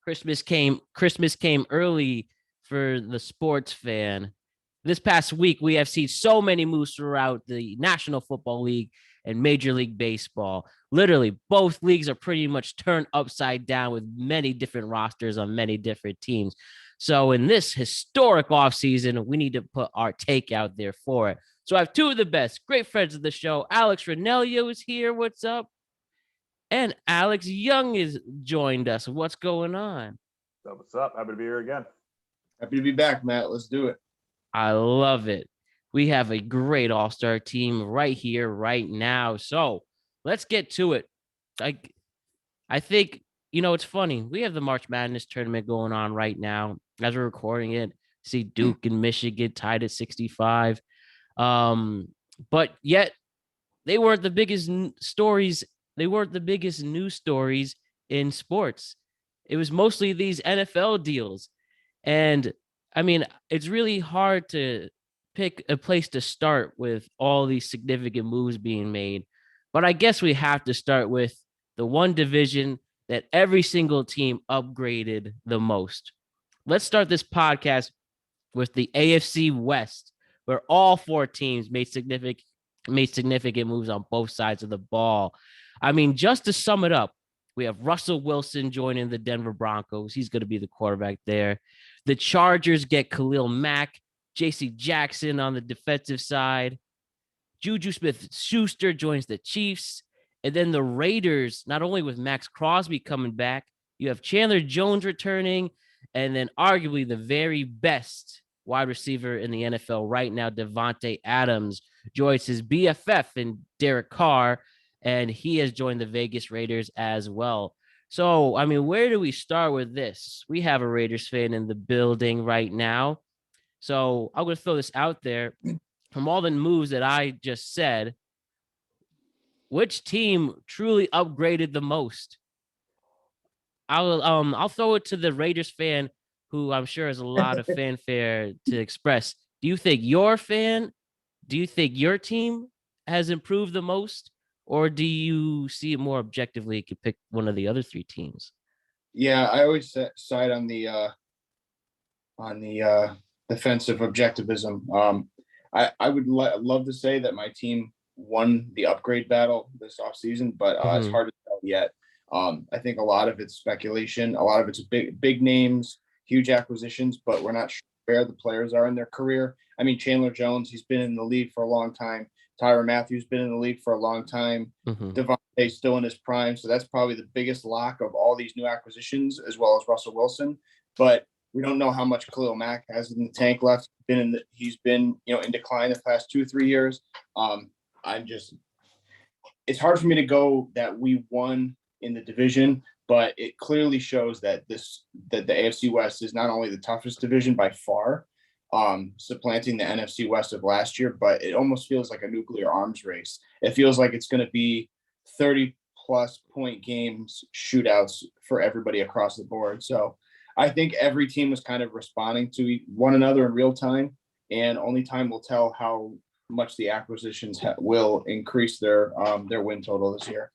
Christmas came early for the sports fan. This past week, we have seen so many moves throughout the National Football League and Major League Baseball. Literally, both leagues are pretty much turned upside down with many different rosters on many different teams. So in this historic offseason, we need to put our take out there for it. So I have two of the best, great friends of the show. Alex Ranniello is here. What's up? And Alex Young is joined us. What's going on? So what's up? Happy to be here again. Happy to be back, Matt. Let's do it. I love it. We have a great all-star team right here, right now. So let's get to it. I think, it's funny. We have the March Madness tournament going on right now as we're recording it. See Duke and Michigan tied at 65. But yet they weren't the biggest stories. They weren't the biggest news stories in sports. It was mostly these NFL deals. And I mean, it's really hard to pick a place to start with all these significant moves being made. But I guess we have to start with the one division that every single team upgraded the most. Let's start this podcast with the AFC West, where all four teams made significant moves on both sides of the ball. I mean, just to sum it up, we have Russell Wilson joining the Denver Broncos. He's going to be the quarterback there. The Chargers get Khalil Mack, J.C. Jackson on the defensive side. Juju Smith-Schuster joins the Chiefs. And then the Raiders, not only with Max Crosby coming back, you have Chandler Jones returning, and then arguably the very best wide receiver in the NFL right now, Davante Adams, joins his BFF in Derek Carr, and he has joined the Vegas Raiders as well. So, I mean, where do we start with this? We have a Raiders fan in the building right now. So I'm going to throw this out there. From all the moves that I just said, which team truly upgraded the most? I'll throw it to the Raiders fan, who I'm sure has a lot of fanfare to express. Do you think your team has improved the most, or do you see it more objectively? You could pick one of the other three teams. Yeah, I always side on the defensive objectivism. I would love to say that my team won the upgrade battle this offseason, but it's hard to tell yet. I think a lot of it's speculation. A lot of it's big names, huge acquisitions, but we're not sure where the players are in their career. I mean, Chandler Jones, he's been in the league for a long time. Tyrann Mathieu's been in the league for a long time. Davante's still in his prime, so that's probably the biggest lock of all these new acquisitions, as well as Russell Wilson. But we don't know how much Khalil Mack has in the tank left. He's been in decline the past 2-3 years. It's hard for me to go that we won in the division, but it clearly shows that the AFC West is not only the toughest division by far, supplanting the NFC West of last year, but it almost feels like a nuclear arms race. It feels like it's going to be 30-plus point games, shootouts for everybody across the board. So I think every team was kind of responding to one another in real time, and only time will tell how much the acquisitions will increase their win total this year.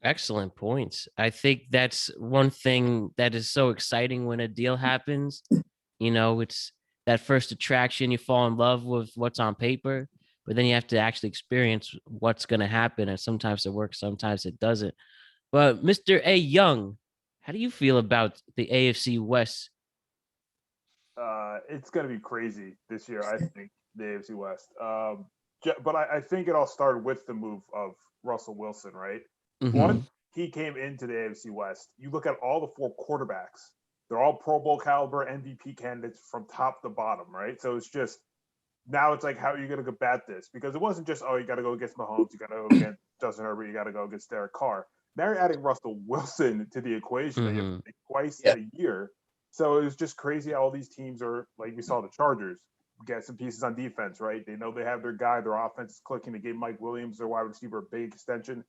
Excellent points. I think that's one thing that is so exciting when a deal happens. It's that first attraction. You fall in love with what's on paper, but then you have to actually experience what's going to happen. And sometimes it works, sometimes it doesn't. But Mr. A. Young, how do you feel about the AFC West? It's going to be crazy this year, I think, the AFC West. But I think it all started with the move of Russell Wilson, right? Once he came into the AFC West, you look at all the four quarterbacks. They're all Pro Bowl caliber MVP candidates from top to bottom, right? So it's just, now it's like, how are you going to combat this? Because it wasn't just, you got to go against Mahomes, you got to go against Justin Herbert, you got to go against Derek Carr. Now you're adding Russell Wilson to the equation that you have to make twice a year. So it's just crazy how all these teams are, like we saw the Chargers, get some pieces on defense, right? They know they have their guy, their offense is clicking. They gave Mike Williams, their wide receiver, a big extension.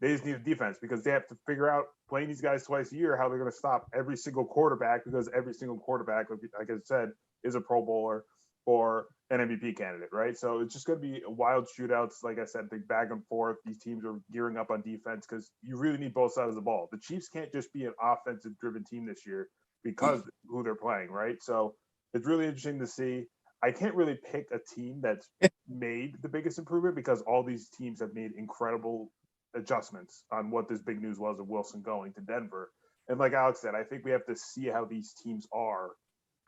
They just need a defense because they have to figure out, playing these guys twice a year, how they're going to stop every single quarterback, because every single quarterback, like I said, is a Pro Bowler or an MVP candidate, right? So it's just going to be wild shootouts. Like I said, big back and forth. These teams are gearing up on defense because you really need both sides of the ball. The Chiefs can't just be an offensive-driven team this year because who they're playing, right? So it's really interesting to see. I can't really pick a team that's made the biggest improvement because all these teams have made incredible adjustments on what this big news was of Wilson going to Denver. And like Alex said, I think we have to see how these teams are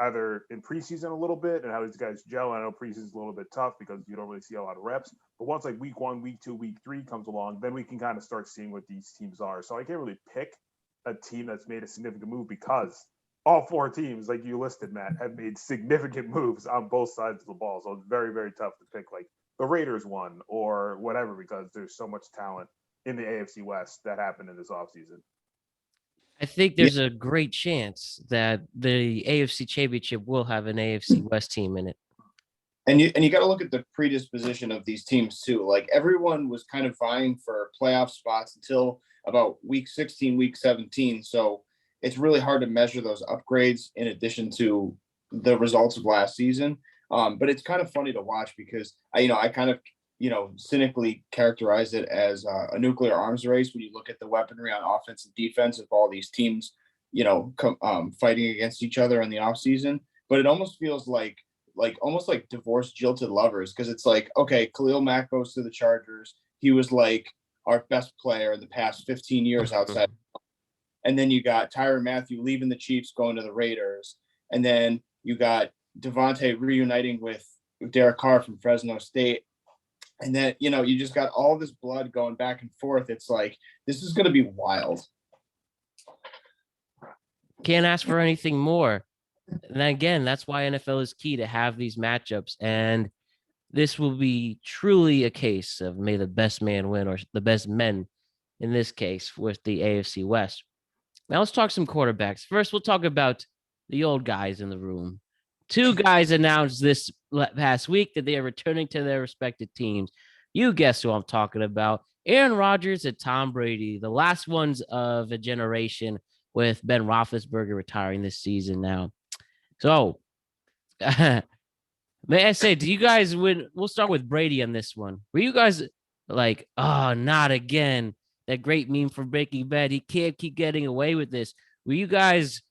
either in preseason a little bit and how these guys gel. I know preseason is a little bit tough because you don't really see a lot of reps. But once like week 1, week 2, week 3 comes along, then we can kind of start seeing what these teams are. So I can't really pick a team that's made a significant move because all 4 teams, like you listed, Matt, have made significant moves on both sides of the ball. So it's very, very tough to pick like the Raiders won or whatever because there's so much talent in the AFC West that happened in this offseason. I think there's a great chance that the AFC Championship will have an AFC West team in it. And you got to look at the predisposition of these teams too. Like everyone was kind of vying for playoff spots until about week 16, week 17. So it's really hard to measure those upgrades in addition to the results of last season. But it's kind of funny to watch because I kind of, cynically characterize it as a nuclear arms race when you look at the weaponry on offense and defense of all these teams, fighting against each other in the offseason. But it almost feels like almost like divorced, jilted lovers because it's like, okay, Khalil Mack goes to the Chargers. He was like our best player in the past 15 years outside. And then you got Tyrann Mathieu leaving the Chiefs, going to the Raiders. And then you got Davante reuniting with Derek Carr from Fresno State. And then, you just got all this blood going back and forth. It's like, this is going to be wild. Can't ask for anything more. And again, that's why NFL is key to have these matchups. And this will be truly a case of may the best man win, or the best men in this case with the AFC West. Now let's talk some quarterbacks. First, we'll talk about the old guys in the room. 2 guys announced this past week that they are returning to their respective teams. You guess who I'm talking about. Aaron Rodgers and Tom Brady, the last ones of a generation, with Ben Roethlisberger retiring this season now. So, may I say, do you guys we'll start with Brady on this one. Were you guys like, oh, not again? That great meme from Breaking Bad. He can't keep getting away with this. Were you guys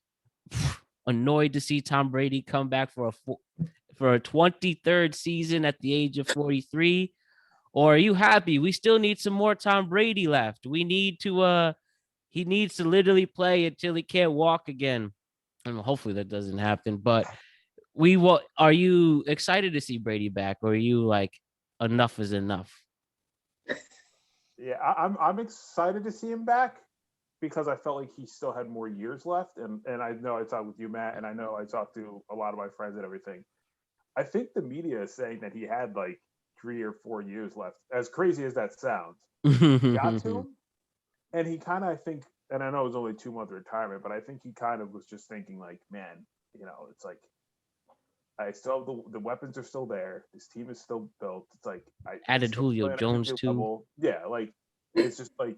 annoyed to see Tom Brady come back for a 23rd season at the age of 43? Or are you happy? We still need some more Tom Brady left. We need to he needs to literally play until he can't walk again. And hopefully that doesn't happen. But are you excited to see Brady back, or are you like, enough is enough? Yeah, I'm excited to see him back because I felt like he still had more years left. And I know I talked with you, Matt, and I know I talked to a lot of my friends and everything. I think the media is saying that he had like 3 or 4 years left. As crazy as that sounds, he got to him. And he kind of, I think, and I know it was only 2-month retirement, but I think he kind of was just thinking like, man, it's like, I still have the weapons are still there. This team is still built. It's like I added Julio Jones too. Level. Yeah, like it's just like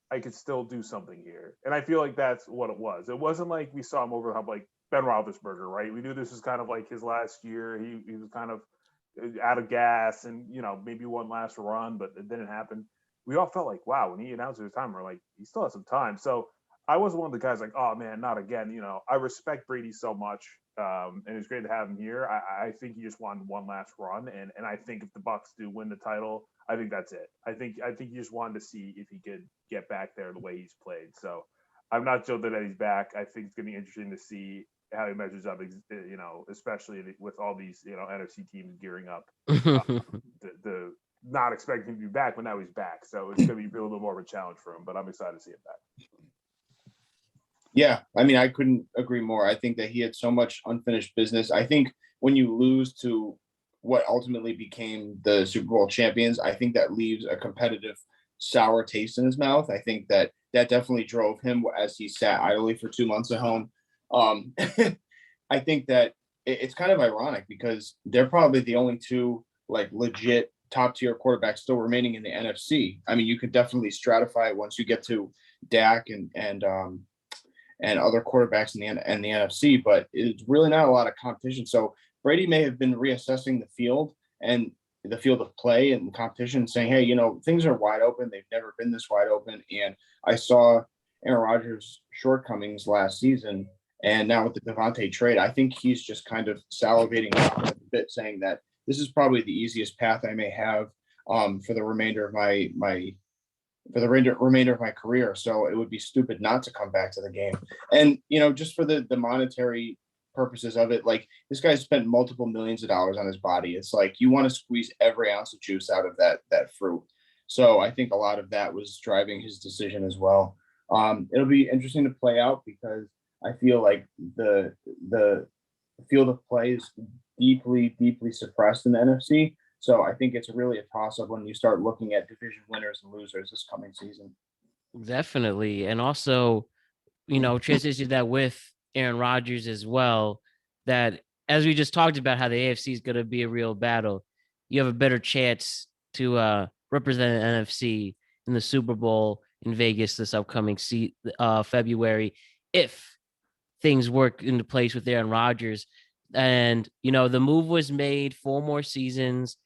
I could still do something here, and I feel like that's what it was. It wasn't like we saw him over the hump like Ben Roethlisberger, right? We knew this was kind of like his last year. He was kind of out of gas, and maybe one last run, but it didn't happen. We all felt like, wow, when he announced his time, we're like, he still has some time. So I was one of the guys like, oh man, not again. I respect Brady so much. And it's great to have him here. I think he just wanted one last run, and I think if the Bucs do win the title, I think that's it. I think he just wanted to see if he could get back there the way he's played. So I'm not joking that he's back. I think it's going to be interesting to see how he measures up. Especially with all these NFC teams gearing up. The not expecting him to be back, but now he's back. So it's going to be a little bit more of a challenge for him. But I'm excited to see him back. Yeah, I mean, I couldn't agree more. I think that he had so much unfinished business. I think when you lose to what ultimately became the Super Bowl champions, I think that leaves a competitive sour taste in his mouth. I think that definitely drove him as he sat idly for 2 months at home. I think that it's kind of ironic because they're probably the only 2 like legit top tier quarterbacks still remaining in the NFC. I mean, you could definitely stratify it once you get to Dak and other quarterbacks in the NFC, but it's really not a lot of competition. So Brady may have been reassessing the field and the field of play and competition, saying, hey, things are wide open. They've never been this wide open. And I saw Aaron Rodgers' shortcomings last season. And now with the Davante trade, I think he's just kind of salivating a bit, saying that this is probably the easiest path I may have for the remainder of my career. So it would be stupid not to come back to the game. And, just for the monetary purposes of it, like, this guy spent multiple millions of dollars on his body. It's like you want to squeeze every ounce of juice out of that fruit. So I think a lot of that was driving his decision as well. It'll be interesting to play out because I feel like the field of play is deeply, deeply suppressed in the NFC. So I think it's really a toss-up when you start looking at division winners and losers this coming season. Definitely. And also, transition that with Aaron Rodgers as well, that as we just talked about how the AFC is going to be a real battle, you have a better chance to represent an NFC in the Super Bowl in Vegas this upcoming February if things work into place with Aaron Rodgers. And, the move was made 4 more seasons.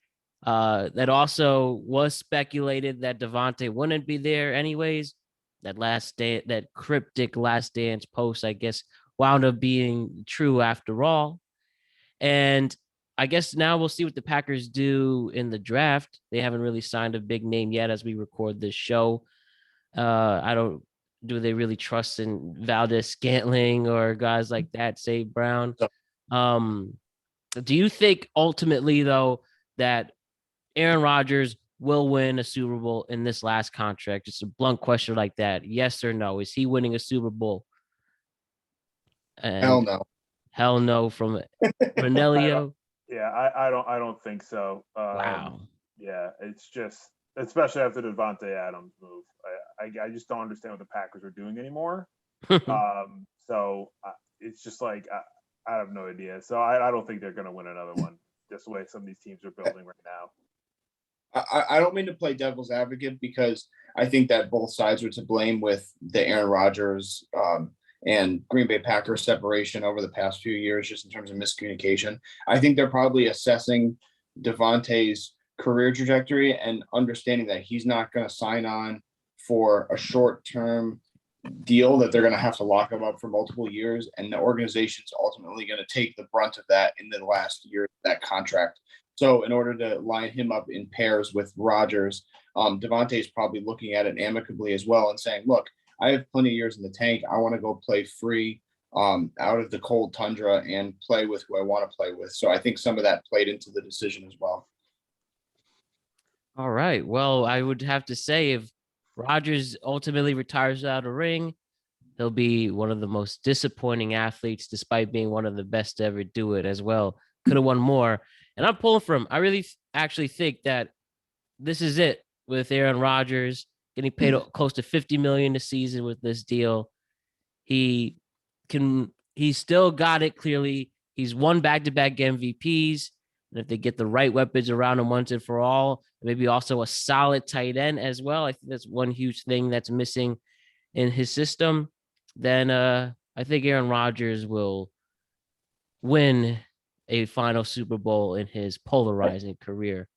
That also was speculated that Davante wouldn't be there anyways. That cryptic last dance post, I guess, wound up being true after all. And I guess now we'll see what the Packers do in the draft. They haven't really signed a big name yet as we record this show. Do they really trust in Valdez-Scantling or guys like that, Save Brown? Do you think ultimately, though, that Aaron Rodgers will win a Super Bowl in this last contract? Just a blunt question like that. Yes or no? Is he winning a Super Bowl? And hell no. Hell no from Ranniello. I don't think so. Wow. Yeah, it's just, especially after the Davante Adams move, I just don't understand what the Packers are doing anymore. So it's just like I have no idea. So I don't think they're going to win another one. Just the way some of these teams are building right now. I don't mean to play devil's advocate because I think that both sides are to blame with the Aaron Rodgers and Green Bay Packers separation over the past few years, just in terms of miscommunication. I think they're probably assessing Davante's career trajectory and understanding that he's not going to sign on for a short-term deal, that they're going to have to lock him up for multiple years. And the organization's ultimately going to take the brunt of that in the last year of that contract. So in order to line him up in pairs with Rodgers, Davante is probably looking at it amicably as well and saying, look, I have plenty of years in the tank. I want to go play free out of the cold tundra and play with who I want to play with. So I think some of that played into the decision as well. All right. Well, I would have to say if Rodgers ultimately retires without a ring, he'll be one of the most disappointing athletes, despite being one of the best to ever do it as well. Could have won more. And I'm pulling for him. I really actually think that this is it with Aaron Rodgers getting paid close to $50 million a season with this deal. He's still got it. Clearly, he's won back-to-back MVPs. And if they get the right weapons around him once and for all, maybe also a solid tight end as well, I think that's one huge thing that's missing in his system. Then I think Aaron Rodgers will win a final Super Bowl in his polarizing career.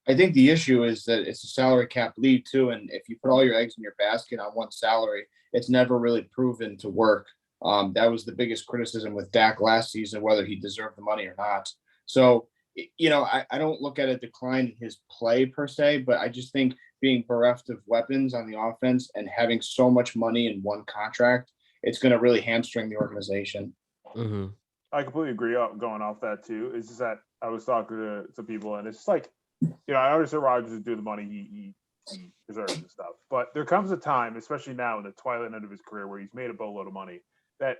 I think the issue is that it's a salary cap league too. And if you put all your eggs in your basket on one salary, it's never really proven to work. That was the biggest criticism with Dak last season, whether he deserved the money or not. So, I don't look at a decline in his play per se, but I just think being bereft of weapons on the offense and having so much money in one contract, it's going to really hamstring the organization. Mm-hmm. I completely agree going off that too. It's just that I was talking to some people and it's just like, I understand Rodgers is due the money he deserves and stuff. But there comes a time, especially now in the twilight end of his career, where he's made a boatload of money, that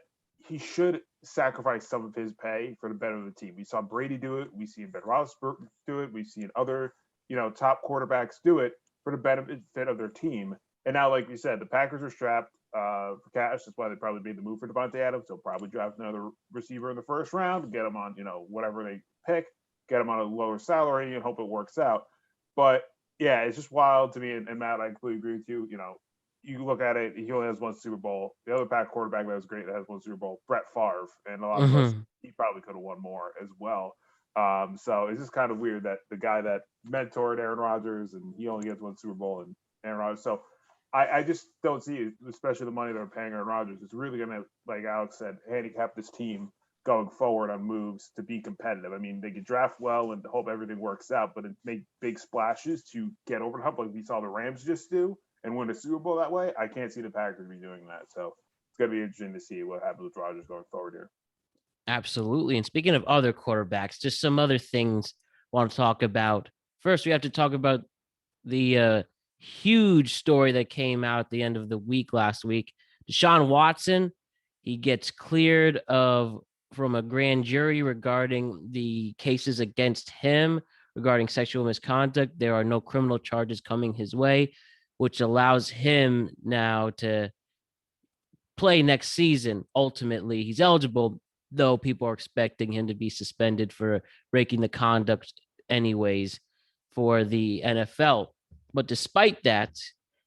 he should sacrifice some of his pay for the better of the team. We saw Brady do it. We see Ben Roethlisberger do it. We've seen other, top quarterbacks do it for the benefit of their team. And now, like you said, the Packers are strapped for cash. That's why they probably made the move for Davante Adams. They'll probably draft another receiver in the first round, get him on, whatever they pick, get him on a lower salary and hope it works out. But yeah, it's just wild to me. And Matt, I completely agree with you. you look at it, he only has one Super Bowl. The other Pack quarterback that was great that has one Super Bowl, Brett Favre, and a lot of us, he probably could have won more as well. So it's just kind of weird that the guy that mentored Aaron Rodgers and he only gets one Super Bowl and Aaron Rodgers. So I just don't see it, especially the money they're paying Aaron Rodgers. It's really going to, like Alex said, handicap this team going forward on moves to be competitive. I mean, they could draft well and hope everything works out, but it make big splashes to get over the hump like we saw the Rams just do and win a Super Bowl that way. I can't see the Packers be doing that. So it's going to be interesting to see what happens with Rodgers going forward here. Absolutely. And speaking of other quarterbacks, just some other things I want to talk about. First, we have to talk about the huge story that came out at the end of the week last week. Deshaun Watson, he gets cleared from a grand jury regarding the cases against him regarding sexual misconduct. There are no criminal charges coming his way, which allows him now to play next season. Ultimately, he's eligible, though people are expecting him to be suspended for breaking the conduct anyways for the NFL. But despite that,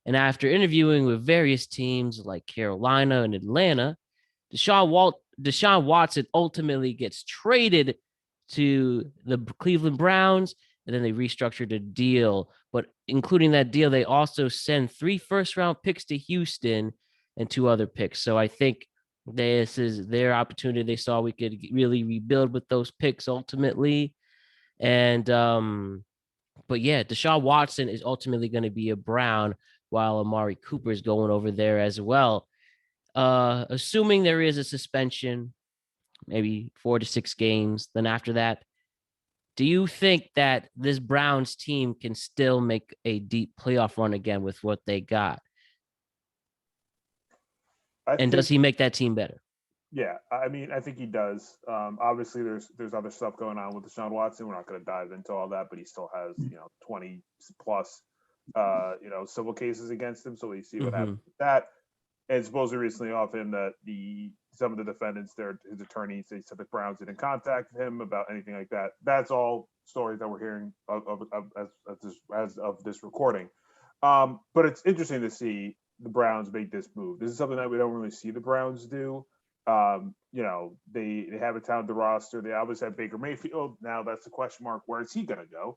and after interviewing with various teams like Carolina and Atlanta, Deshaun Watson ultimately gets traded to the Cleveland Browns, and then they restructured a deal. But including that deal, they also send 3 first-round picks to Houston and 2 other picks. So I think this is their opportunity. They saw we could really rebuild with those picks ultimately. And but yeah, Deshaun Watson is ultimately going to be a Brown, while Amari Cooper is going over there as well. Assuming there is a suspension, maybe 4 to 6 games. Then after that, do you think that this Browns team can still make a deep playoff run again with what they got? Does he make that team better? Yeah, I mean, I think he does. Obviously, there's other stuff going on with Deshaun Watson. We're not going to dive into all that, but he still has 20 plus civil cases against him. So we see what happens with that. And supposedly recently off him that some of the defendants, his attorneys, they said the Browns didn't contact him about anything like that. That's all stories that we're hearing as of this recording. But it's interesting to see the Browns make this move. This is something that we don't really see the Browns do. They have a talented roster. They obviously have Baker Mayfield. Now that's the question mark. Where is he going to go?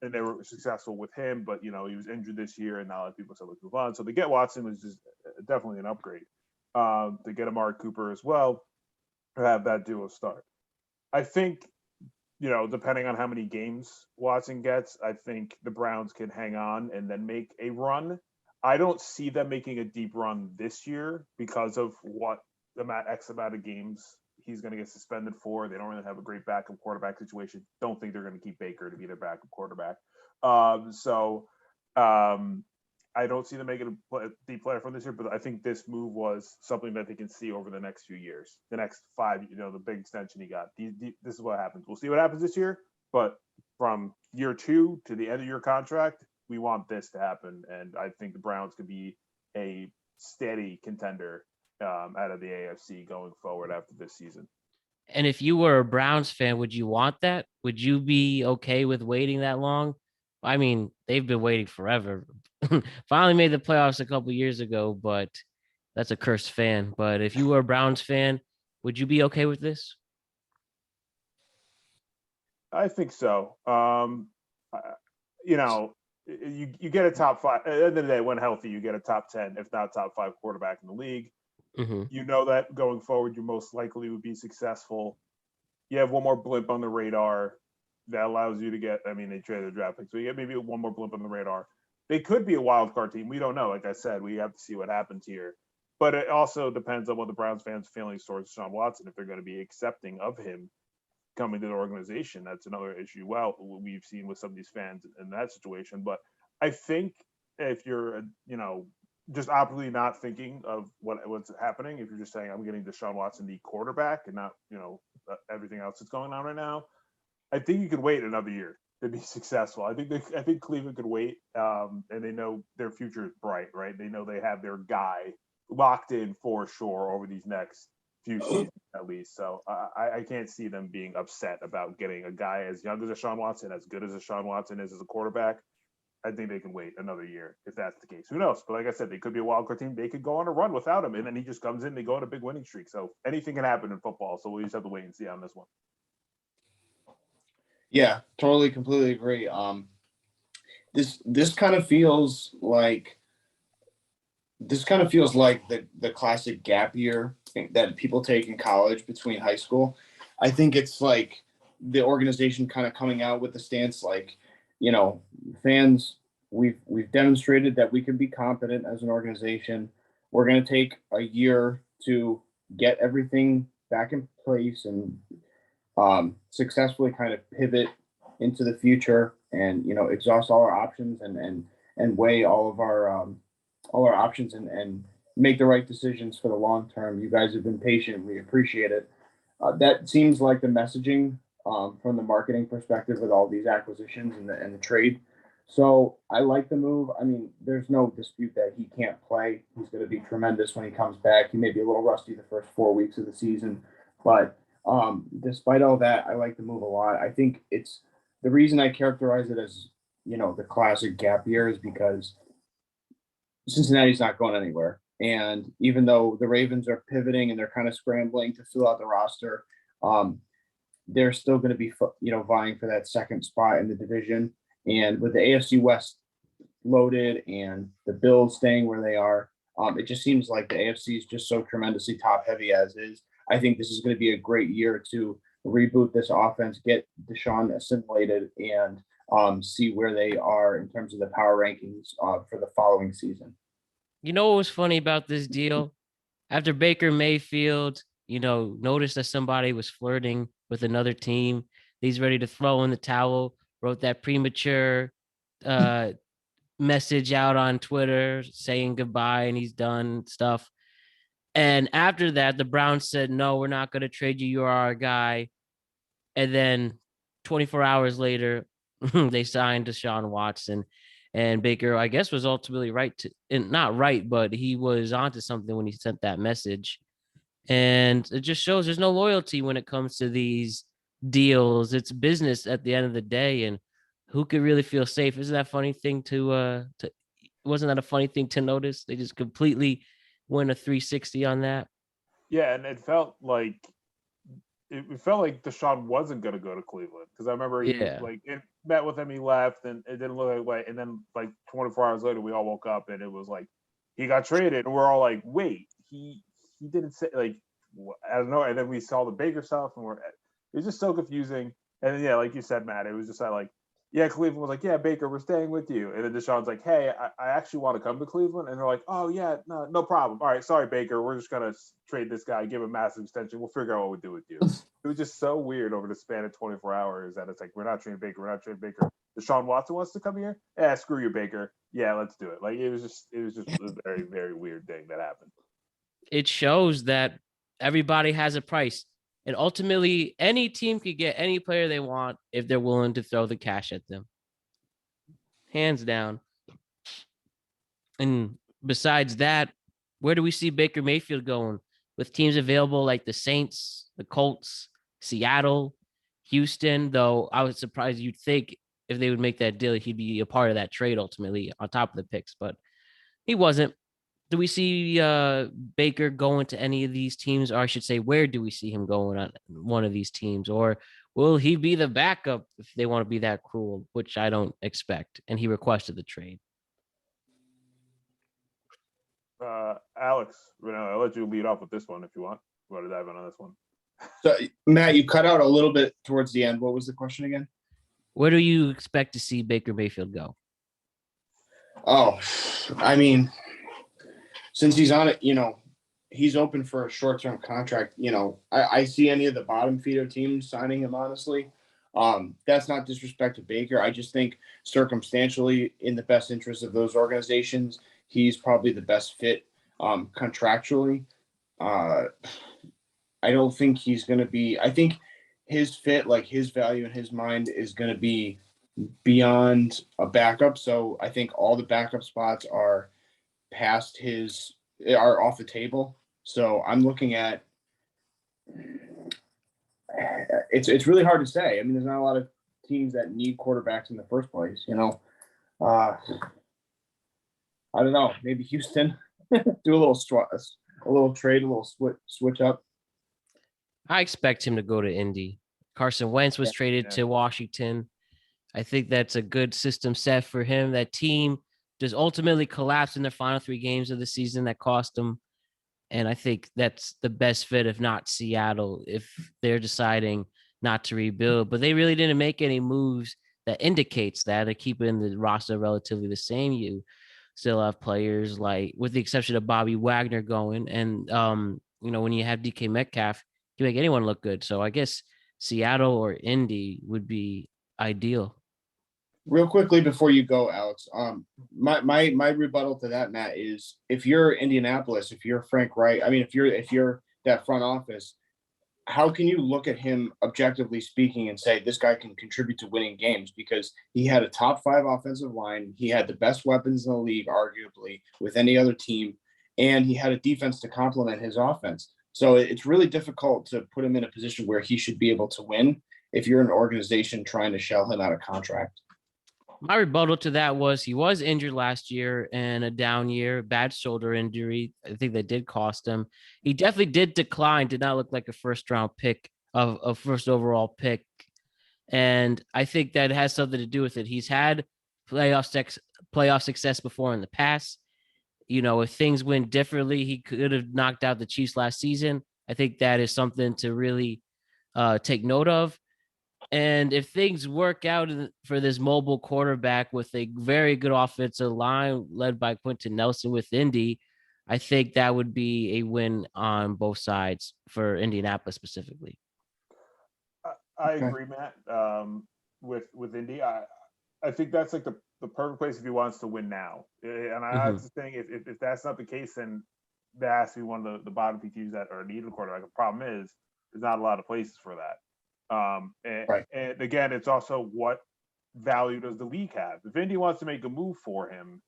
And they were successful with him, but he was injured this year, and now people said let's move on. So to get Watson was just definitely an upgrade. To get Amari Cooper as well, to have that duo start. I think, depending on how many games Watson gets, I think the Browns can hang on and then make a run. I don't see them making a deep run this year because of what X amount of games he's going to get suspended for. They don't really have a great backup quarterback situation. Don't think they're going to keep Baker to be their backup quarterback. I don't see them making a deep player from this year, but I think this move was something that they can see over the next few years, the next 5, the big extension he got. This is what happens. We'll see what happens this year, but from year 2 to the end of your contract, we want this to happen. And I think the Browns could be a steady contender out of the AFC going forward after this season. And if you were a Browns fan, would you want that? Would you be okay with waiting that long? I mean, they've been waiting forever. Finally made the playoffs a couple years ago, but that's a cursed fan. But if you were a Browns fan, would you be okay with this? I think so. You get a top 5. At the end of the day, when healthy, you get a top 10, if not top 5 quarterback in the league. You know that going forward, you most likely would be successful. You have one more blip on the radar that allows you to get, they traded the draft pick. So you get maybe one more blip on the radar. They could be a wild card team. We don't know. Like I said, we have to see what happens here. But it also depends on what the Browns fans' feelings towards Deshaun Watson, if they're going to be accepting of him coming to the organization. That's another issue. Well, we've seen with some of these fans in that situation. But I think if you're, just optically not thinking of what's happening, if you're just saying I'm getting Deshaun Watson the quarterback and not everything else that's going on right now, I think you could wait another year to be successful. I think Cleveland could wait, and they know their future is bright, right? They know they have their guy locked in for sure over these next few seasons at least. So I can't see them being upset about getting a guy as young as Deshaun Watson, as good as Deshaun Watson is as a quarterback. I think they can wait another year if that's the case. Who knows? But like I said, they could be a wild card team. They could go on a run without him, and then he just comes in. They go on a big winning streak. So anything can happen in football. So we just have to wait and see on this one. Yeah, totally, completely agree. This kind of feels like the classic gap year that people take in college between high school. I think it's like the organization kind of coming out with the stance like, fans, we've demonstrated that we can be competent as an organization. We're going to take a year to get everything back in place and successfully kind of pivot into the future and, exhaust all our options and weigh all our options and make the right decisions for the long term. You guys have been patient. We appreciate it. That seems like the messaging from the marketing perspective with all these acquisitions and the trade. So I like the move. I mean, there's no dispute that he can't play. He's going to be tremendous when he comes back. He may be a little rusty the first 4 weeks of the season, but despite all that, I like the move a lot. I think it's the reason I characterize it as, the classic gap year is because Cincinnati's not going anywhere. And even though the Ravens are pivoting and they're kind of scrambling to fill out the roster, they're still going to be, vying for that second spot in the division. And with the AFC West loaded and the Bills staying where they are, it just seems like the AFC is just so tremendously top heavy as is. I think this is going to be a great year to reboot this offense, get Deshaun assimilated, and see where they are in terms of the power rankings for the following season. You know what was funny about this deal? After Baker Mayfield, noticed that somebody was flirting with another team, he's ready to throw in the towel, wrote that premature message out on Twitter saying goodbye and he's done stuff. And after that, the Browns said, no, we're not going to trade you. You're our guy. And then 24 hours later, they signed Deshaun Watson. And Baker, I guess, was ultimately right not right, but he was onto something when he sent that message. And it just shows there's no loyalty when it comes to these deals. It's business at the end of the day. And who could really feel safe? Isn't that a funny thing wasn't that a funny thing to notice? They just completely went a 360 on that. Yeah, and it felt like Deshaun wasn't going to go to Cleveland because I remember he met with him, he left, and it didn't look like way. And then 24 hours later, we all woke up and it was like he got traded, and we're all like, wait, he didn't say I don't know. And then we saw the Baker stuff, and it was just so confusing. And then, like you said, Matt, it was just Cleveland was like, yeah, Baker, we're staying with you. And then Deshaun's like, hey, I actually want to come to Cleveland. And they're like, oh, yeah, no problem. All right, sorry, Baker. We're just going to trade this guy, give him a massive extension. We'll figure out what we do with you. It was just so weird over the span of 24 hours that it's like, we're not trading Baker. We're not trading Baker. Deshaun Watson wants to come here? Yeah, screw you, Baker. Yeah, let's do it. It was just a very, very weird thing that happened. It shows that everybody has a price. And ultimately, any team could get any player they want if they're willing to throw the cash at them. Hands down. And besides that, where do we see Baker Mayfield going? With teams available like the Saints, the Colts, Seattle, Houston, though I was surprised you'd think if they would make that deal, he'd be a part of that trade ultimately on top of the picks, but he wasn't. Do we see Baker going to any of these teams? Or I should say, where do we see him going on one of these teams? Or will he be the backup if they want to be that cruel, which I don't expect? And he requested the trade. Alex, I'll let you lead off with this one if you want. You want to dive in on this one? So, Matt, you cut out a little bit towards the end. What was the question again? Where do you expect to see Baker Mayfield go? Oh, I mean, since he's on it, he's open for a short-term contract. I see any of the bottom feeder teams signing him, honestly. That's not disrespect to Baker. I just think circumstantially, in the best interest of those organizations, he's probably the best fit contractually. I don't think he's going to be – I think his fit, his value in his mind is going to be beyond a backup. So I think all the backup spots are off the table. So I'm looking at it's really hard to say. I mean, there's not a lot of teams that need quarterbacks in the first place, Uh, I don't know. Maybe Houston. Do a little trade, a little switch up. I expect him to go to Indy. Carson Wentz was traded to Washington. I think that's a good system set for him. That team just ultimately collapsed in their final 3 games of the season that cost them. And I think that's the best fit, if not Seattle, if they're deciding not to rebuild. But they really didn't make any moves that indicates that. They keep it in the roster relatively the same. You still have players like, with the exception of Bobby Wagner going, and when you have DK Metcalf, you make anyone look good. So I guess Seattle or Indy would be ideal. Real quickly before you go, Alex, my rebuttal to that, Matt, is if you're Indianapolis, if you're Frank Reich, I mean, if you're that front office, how can you look at him objectively speaking and say this guy can contribute to winning games? Because he had a top 5 offensive line, he had the best weapons in the league, arguably, with any other team, and he had a defense to complement his offense. So it's really difficult to put him in a position where he should be able to win if you're an organization trying to shell him out of contract. My rebuttal to that was he was injured last year and a down year, bad shoulder injury. I think that did cost him. He definitely did decline, did not look like a first round pick of a first overall pick. And I think that has something to do with it. He's had playoff success before in the past. If things went differently, he could have knocked out the Chiefs last season. I think that is something to really take note of. And if things work out for this mobile quarterback with a very good offensive line led by Quentin Nelson with Indy, I think that would be a win on both sides for Indianapolis specifically. I agree, Matt. With Indy, I think that's like the perfect place if he wants to win now. And that's the thing. If that's not the case, then that has to be one of the bottom teams that are needed a quarterback. The problem is there's not a lot of places for that. And again, it's also what value does the league have? If Indy wants to make a move for him,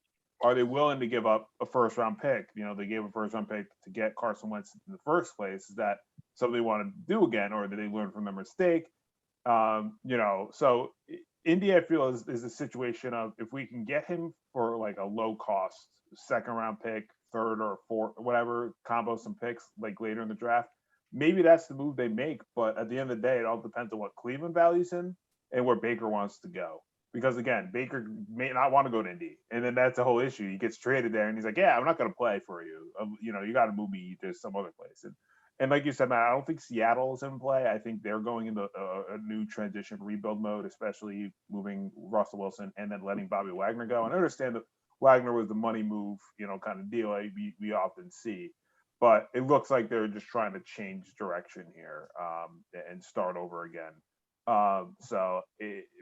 are they willing to give up a first round pick? They gave a first round pick to get Carson Wentz in the first place. Is that something they want to do again, or did they learn from their mistake? So Indy, I feel, is a situation of if we can get him for like a low cost second round pick, third or fourth, whatever, combo some picks like later in the draft. Maybe that's the move they make, but at the end of the day, it all depends on what Cleveland values him and where Baker wants to go. Because again, Baker may not want to go to Indy, and then that's the whole issue. He gets traded there, and he's like, "Yeah, I'm not going to play for you. You got to move me to some other place." And like you said, Matt, I don't think Seattle is in play. I think they're going into a new transition rebuild mode, especially moving Russell Wilson and then letting Bobby Wagner go. And I understand that Wagner was the money move, kind of deal we often see. But it looks like they're just trying to change direction here and start over again.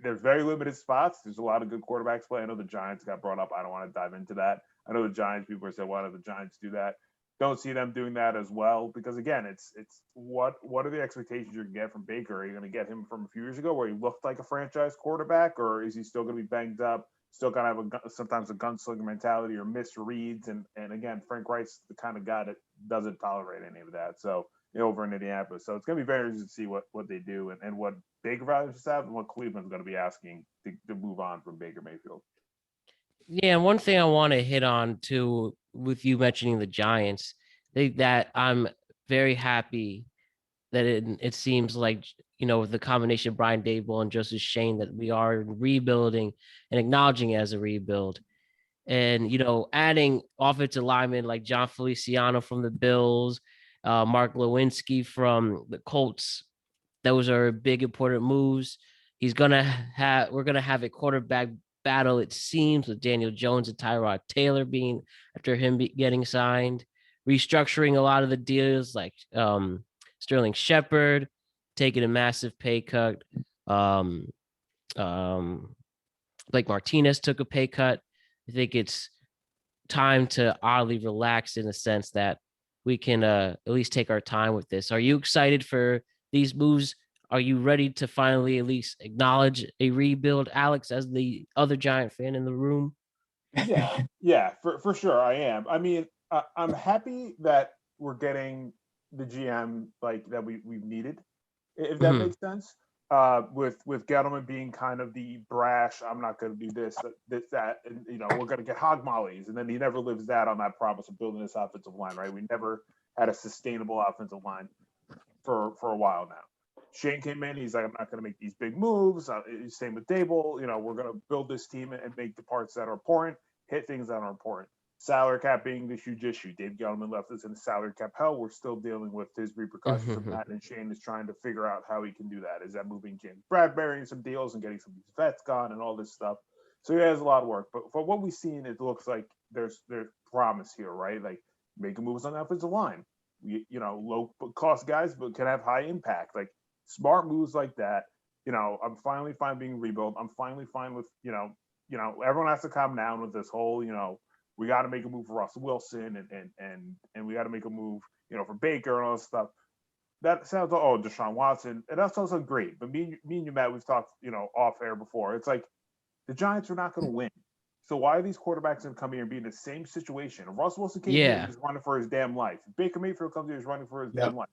There's very limited spots. There's a lot of good quarterbacks play. I know the Giants got brought up. I don't want to dive into that. I know the Giants, people are saying, why don't the Giants do that? Don't see them doing that as well. Because again, it's what are the expectations you're going to get from Baker? Are you going to get him from a few years ago where he looked like a franchise quarterback, or is he still going to be banged up? Still kind of have sometimes a gunslinger mentality or misreads. And again, Frank Reich's the kind of guy that doesn't tolerate any of that. So over in Indianapolis. So it's going to be very interesting to see what they do and what Baker values have and what Cleveland's going to be asking to move on from Baker Mayfield. Yeah, and one thing I want to hit on too, with you mentioning the Giants, that I'm very happy that it seems like, with the combination of Brian Daboll and Joseph Shane, that we are rebuilding and acknowledging it as a rebuild. And, adding offensive linemen like John Feliciano from the Bills, Mark Lewinsky from the Colts, those are big, important moves. We're going to have a quarterback battle, it seems, with Daniel Jones and Tyrod Taylor after him getting signed, restructuring a lot of the deals like Sterling Shepard taking a massive pay cut. Blake Martinez took a pay cut. I think it's time to oddly relax in the sense that we can at least take our time with this. Are you excited for these moves? Are you ready to finally at least acknowledge a rebuild, Alex, as the other Giant fan in the room? Yeah, for sure I am. I mean, I'm happy that we're getting the GM like that we've needed, if that makes sense. with Gettleman being kind of the brash, I'm not going to do this, that, and we're going to get hog mollies, and then he never lives that on that promise of building this offensive line, right? We never had a sustainable offensive line for a while now. Shane came in, he's like, I'm not going to make these big moves. Same with Dable, we're going to build this team and make the parts that are important, hit things that are important. Salary cap being the huge issue. Dave Gettleman left us in the salary cap hell. We're still dealing with his repercussions of that, and Shane is trying to figure out how he can do that. Is that moving James Bradbury and some deals and getting some of these vets gone and all this stuff? So he has a lot of work. But for what we've seen, it looks like there's promise here, right? Like making moves on the offensive line. Low cost guys, but can have high impact. Like smart moves like that. I'm finally fine being rebuilt. I'm finally fine with everyone has to calm down with this whole we got to make a move for Russell Wilson and we got to make a move, for Baker and all this stuff. That sounds Deshaun Watson, and that sounds great. But me and you, Matt, we've talked, off air before. It's like the Giants are not going to win. So why are these quarterbacks going to come here and be in the same situation? If Russell Wilson came here, he's running for his damn life. If Baker Mayfield comes here, he's running for his damn life.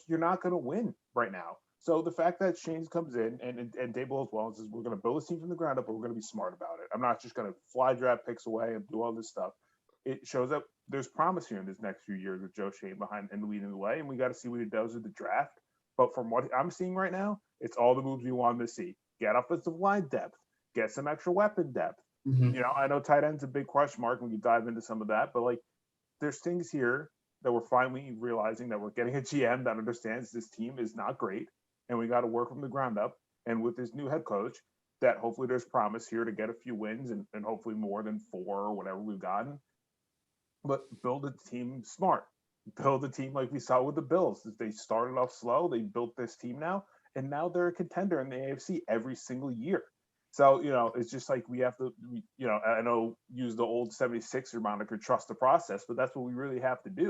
You're not going to win right now. So the fact that Shane comes in and Dable as well says we're going to build this team from the ground up, but we're going to be smart about it. I'm not just going to fly draft picks away and do all this stuff. It shows up there's promise here in this next few years with Joe Shane behind and leading the way, and we got to see what he does with the draft. But from what I'm seeing right now, it's all the moves we want him to see. Get offensive line depth, get some extra weapon depth. I know tight end's a big question mark when you dive into some of that, but there's things here that we're finally realizing that we're getting a GM that understands this team is not great. And we got to work from the ground up. And with this new head coach, that hopefully there's promise here to get a few wins and hopefully more than 4 or whatever we've gotten. But build a team smart. Build a team like we saw with the Bills. They started off slow. They built this team now. And now they're a contender in the AFC every single year. So, it's just like we have to, I know use the old 76er moniker, trust the process, but that's what we really have to do.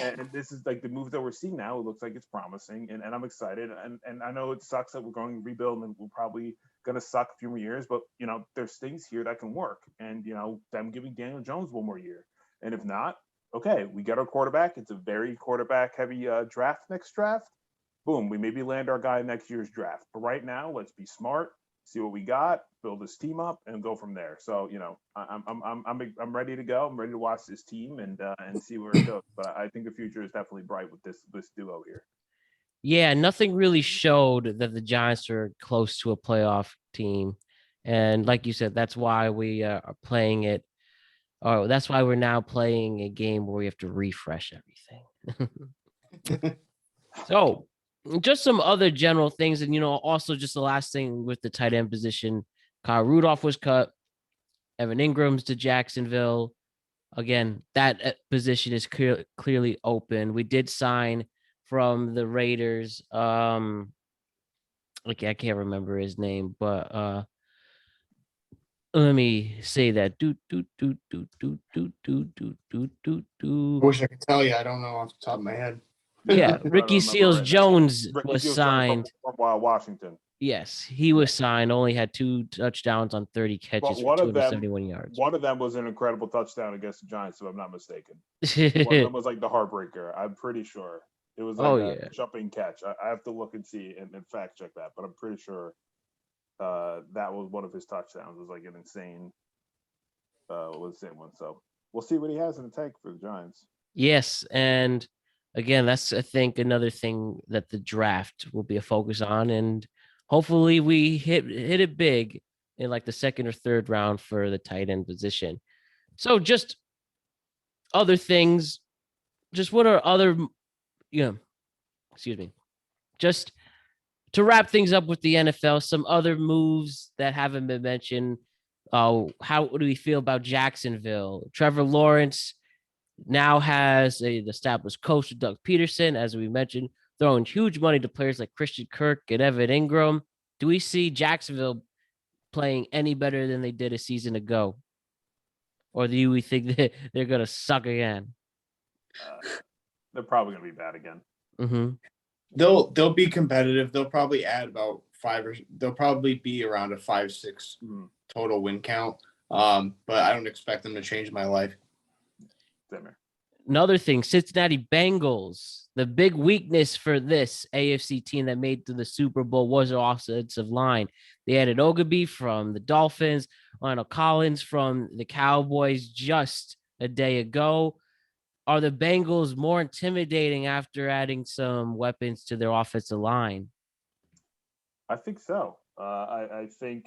And this is like the move that we're seeing now. It looks like it's promising and I'm excited. And I know it sucks that we're going to rebuild and we're probably going to suck a few more years, but, there's things here that can work. And, them giving Daniel Jones one more year. And if not, okay, we get our quarterback. It's a very quarterback heavy draft next draft. Boom, we maybe land our guy next year's draft. But right now, let's be smart. See what we got, build this team up, and go from there. So, I'm ready to go. I'm ready to watch this team and see where it goes. But I think the future is definitely bright with this duo here. Yeah, nothing really showed that the Giants are close to a playoff team, and like you said, that's why we are playing it. Oh, that's why we're now playing a game where we have to refresh everything. So. Just some other general things. And, also just the last thing with the tight end position, Kyle Rudolph was cut. Evan Ingram's to Jacksonville. Again, that position is clearly open. We did sign from the Raiders. I can't remember his name, but let me say that. I wish I could tell you. I don't know off the top of my head. Yeah, Ricky Seals-Jones was signed from Washington. Yes, he was signed. Only had 2 touchdowns on 30 catches for 271 yards. One of them was an incredible touchdown against the Giants, if I'm not mistaken. One of them was like the heartbreaker. I'm pretty sure it was like a jumping catch. I have to look and see and fact check that, but I'm pretty sure that was one of his touchdowns. It was like an insane one. So we'll see what he has in the tank for the Giants. Yes, and again, that's, I think, another thing that the draft will be a focus on, and hopefully we hit it big in like the 2nd or 3rd round for the tight end position. So just other things, just what are other, just to wrap things up with the NFL, some other moves that haven't been mentioned. How do we feel about Jacksonville? Trevor Lawrence now has an established coach, Doug Peterson, as we mentioned, throwing huge money to players like Christian Kirk and Evan Ingram. Do we see Jacksonville playing any better than they did a season ago? Or do we think that they're going to suck again? They're probably going to be bad again. Mm-hmm. They'll be competitive. They'll probably add about 5 or they'll probably be around a 5-6 total win count. But I don't expect them to change my life. Another thing, Cincinnati Bengals. The big weakness for this AFC team that made to the Super Bowl was their offensive line. They added Ogilvy from the Dolphins, Lionel Collins from the Cowboys just a day ago. Are the Bengals more intimidating after adding some weapons to their offensive line? I think so. I think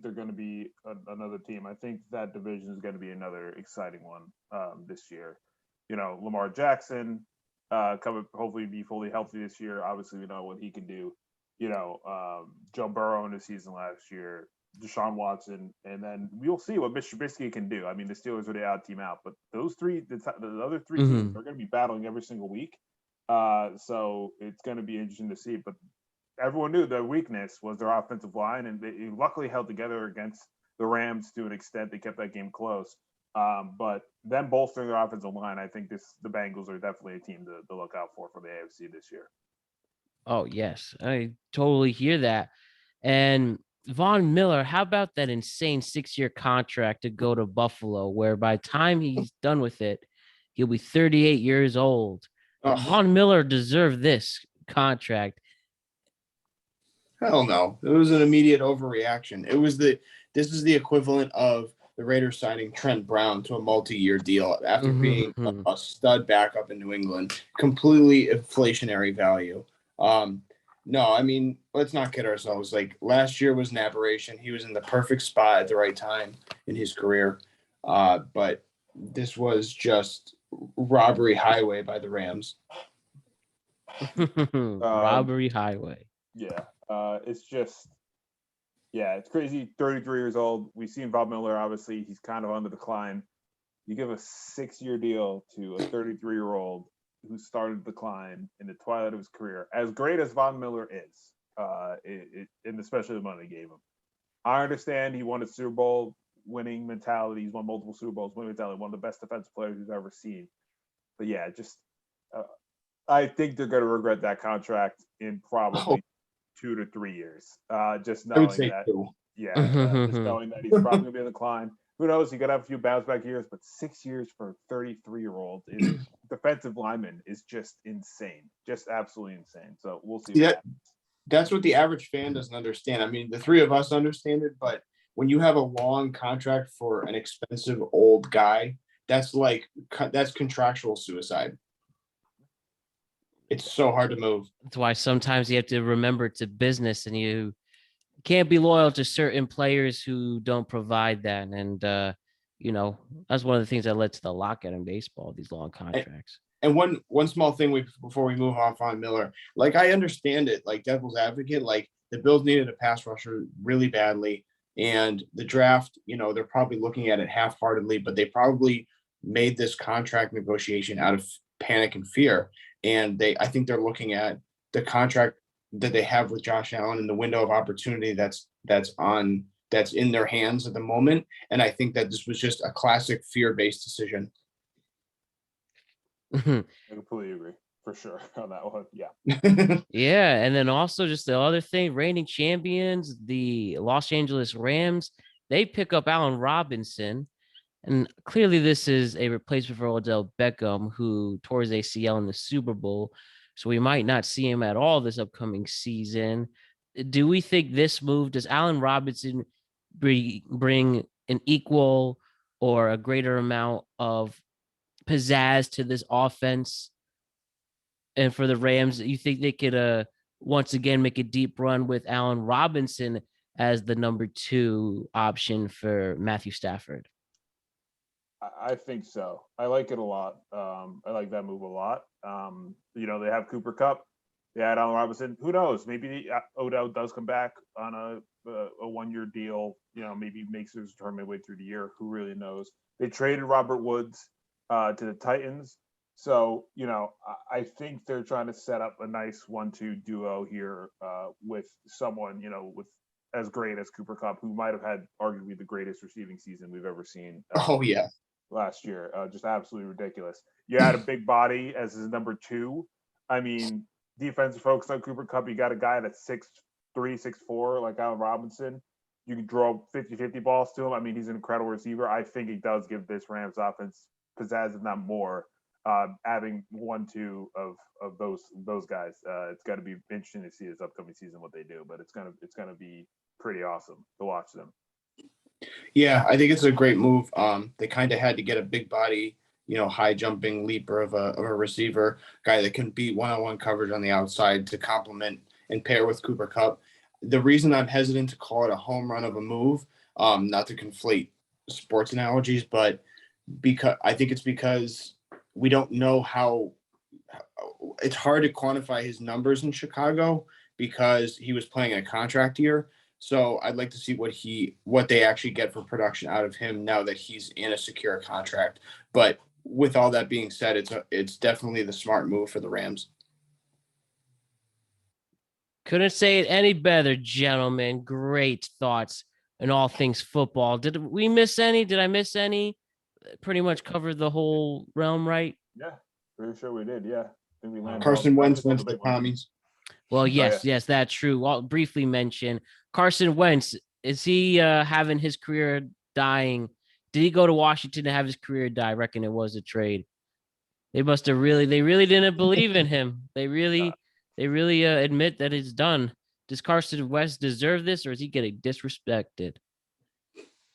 they're going to be another team. I think that division is going to be another exciting one this year. You know, Lamar Jackson coming hopefully be fully healthy this year. Obviously, we know what he can do. You know, Joe Burrow in the season last year, Deshaun Watson, and then we'll see what Mr. Trubisky can do. I mean, the Steelers are the odd team out, but those three, the other 3 teams are going to be battling every single week. So it's going to be interesting to see. But everyone knew their weakness was their offensive line, and they luckily held together against the Rams to an extent. They kept that game close. But them bolstering their offensive line, I think the Bengals are definitely a team to look out for the AFC this year. Oh, yes. I totally hear that. And Von Miller, how about that insane 6-year contract to go to Buffalo, where by the time he's done with it, he'll be 38 years old. Von Miller deserved this contract. Hell no. It was an immediate overreaction. This is the equivalent of the Raiders signing Trent Brown to a multi-year deal after being a stud backup in New England. Completely inflationary value. No, I mean, let's not kid ourselves. Like, last year was an aberration. He was in the perfect spot at the right time in his career. But this was just robbery highway by the Rams. Robbery highway. Yeah. It's just, it's crazy. 33 years old. We've seen Von Miller, obviously, he's kind of on the decline. You give a 6-year deal to a 33-year-old who started the decline in the twilight of his career, as great as Von Miller is, and especially the money they gave him. I understand he won a Super Bowl winning mentality. He's won multiple Super Bowls winning mentality, one of the best defensive players we've ever seen. But I think they're going to regret that contract in probably 2 to 3 years. Just knowing that, just knowing that he's probably going to be in decline. Who knows? He could have a few bounce back years, but 6 years for a 33-year-old defensive lineman is just insane, just absolutely insane. So we'll see. That's what the average fan doesn't understand. I mean, the three of us understand it, but when you have a long contract for an expensive old guy, that's contractual suicide. It's so hard to move. That's why sometimes you have to remember it's a business, and you can't be loyal to certain players who don't provide that. And, that's one of the things that led to the lockout in baseball, these long contracts. And one small thing before we move off on Miller, like, I understand it, like, devil's advocate, like, the Bills needed a pass rusher really badly. And the draft, they're probably looking at it half-heartedly, but they probably made this contract negotiation out of panic and fear. And I think they're looking at the contract that they have with Josh Allen and the window of opportunity that's in their hands at the moment. And I think that this was just a classic fear-based decision. I completely agree, for sure, on that one. Yeah, and then also just the other thing, reigning champions, the Los Angeles Rams, they pick up Allen Robinson, and clearly this is a replacement for Odell Beckham, who tore his ACL in the Super Bowl, so we might not see him at all this upcoming season. Do we think this move, does Allen Robinson bring an equal or a greater amount of pizzazz to this offense? And for the Rams, you think they could once again make a deep run with Allen Robinson as the number 2 option for Matthew Stafford? I think so. I like it a lot. I like that move a lot. They have Cooper Kupp. They had Allen Robinson. Who knows? Maybe Odell does come back on a 1-year deal. Maybe makes his return midway through the year. Who really knows? They traded Robert Woods to the Titans. So, I think they're trying to set up a nice 1-2 duo here with someone, with as great as Cooper Kupp, who might have had arguably the greatest receiving season we've ever seen. Last year. Just absolutely ridiculous. You had a big body as his number 2. I mean, defensive folks on Cooper Kupp, you got a guy that's 6'3", 6'4", like Allen Robinson. You can draw 50-50 balls to him. I mean, he's an incredible receiver. I think he does give this Rams offense pizzazz, if not more. Having 1-2 of those guys, it's got to be interesting to see this upcoming season what they do. But it's gonna be pretty awesome to watch them. Yeah, I think it's a great move. They kind of had to get a big body, high jumping leaper of a receiver, guy that can beat one-on-one coverage on the outside to complement and pair with Cooper Kupp. The reason I'm hesitant to call it a home run of a move, not to conflate sports analogies, but because we don't know how it's hard to quantify his numbers in Chicago because he was playing a contract year. So I'd like to see what they actually get for production out of him now that he's in a secure contract. But with all that being said, it's definitely the smart move for the Rams. Couldn't say it any better, gentlemen. Great thoughts on all things football. Did we miss any? Did I miss any? Pretty much covered the whole realm, right? Yeah, pretty sure we did. Yeah, I think we landed. Carson Wentz went to the commies. Well, yes, that's true. I'll briefly mention Carson Wentz. Is he having his career dying? Did he go to Washington to have his career die? I reckon it was a trade. They really didn't believe in him. They really admit that it's done. Does Carson Wentz deserve this, or is he getting disrespected?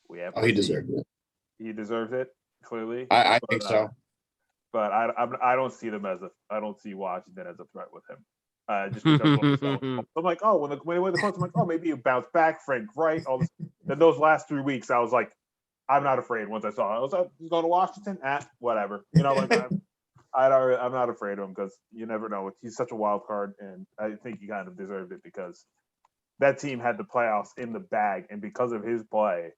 He deserved it. He deserves it, clearly. I think so. But I don't see I don't see Washington as a threat with him. Just because I'm like, oh, when they win the Colts, I'm like, oh, maybe you bounce back, Frank Wright. All this. Then those last 3 weeks, I was like, I'm not afraid. Once I saw it, I was like, you go to Washington, whatever. I'm not afraid of him because you never know. He's such a wild card, and I think he kind of deserved it because that team had the playoffs in the bag, and because of his play,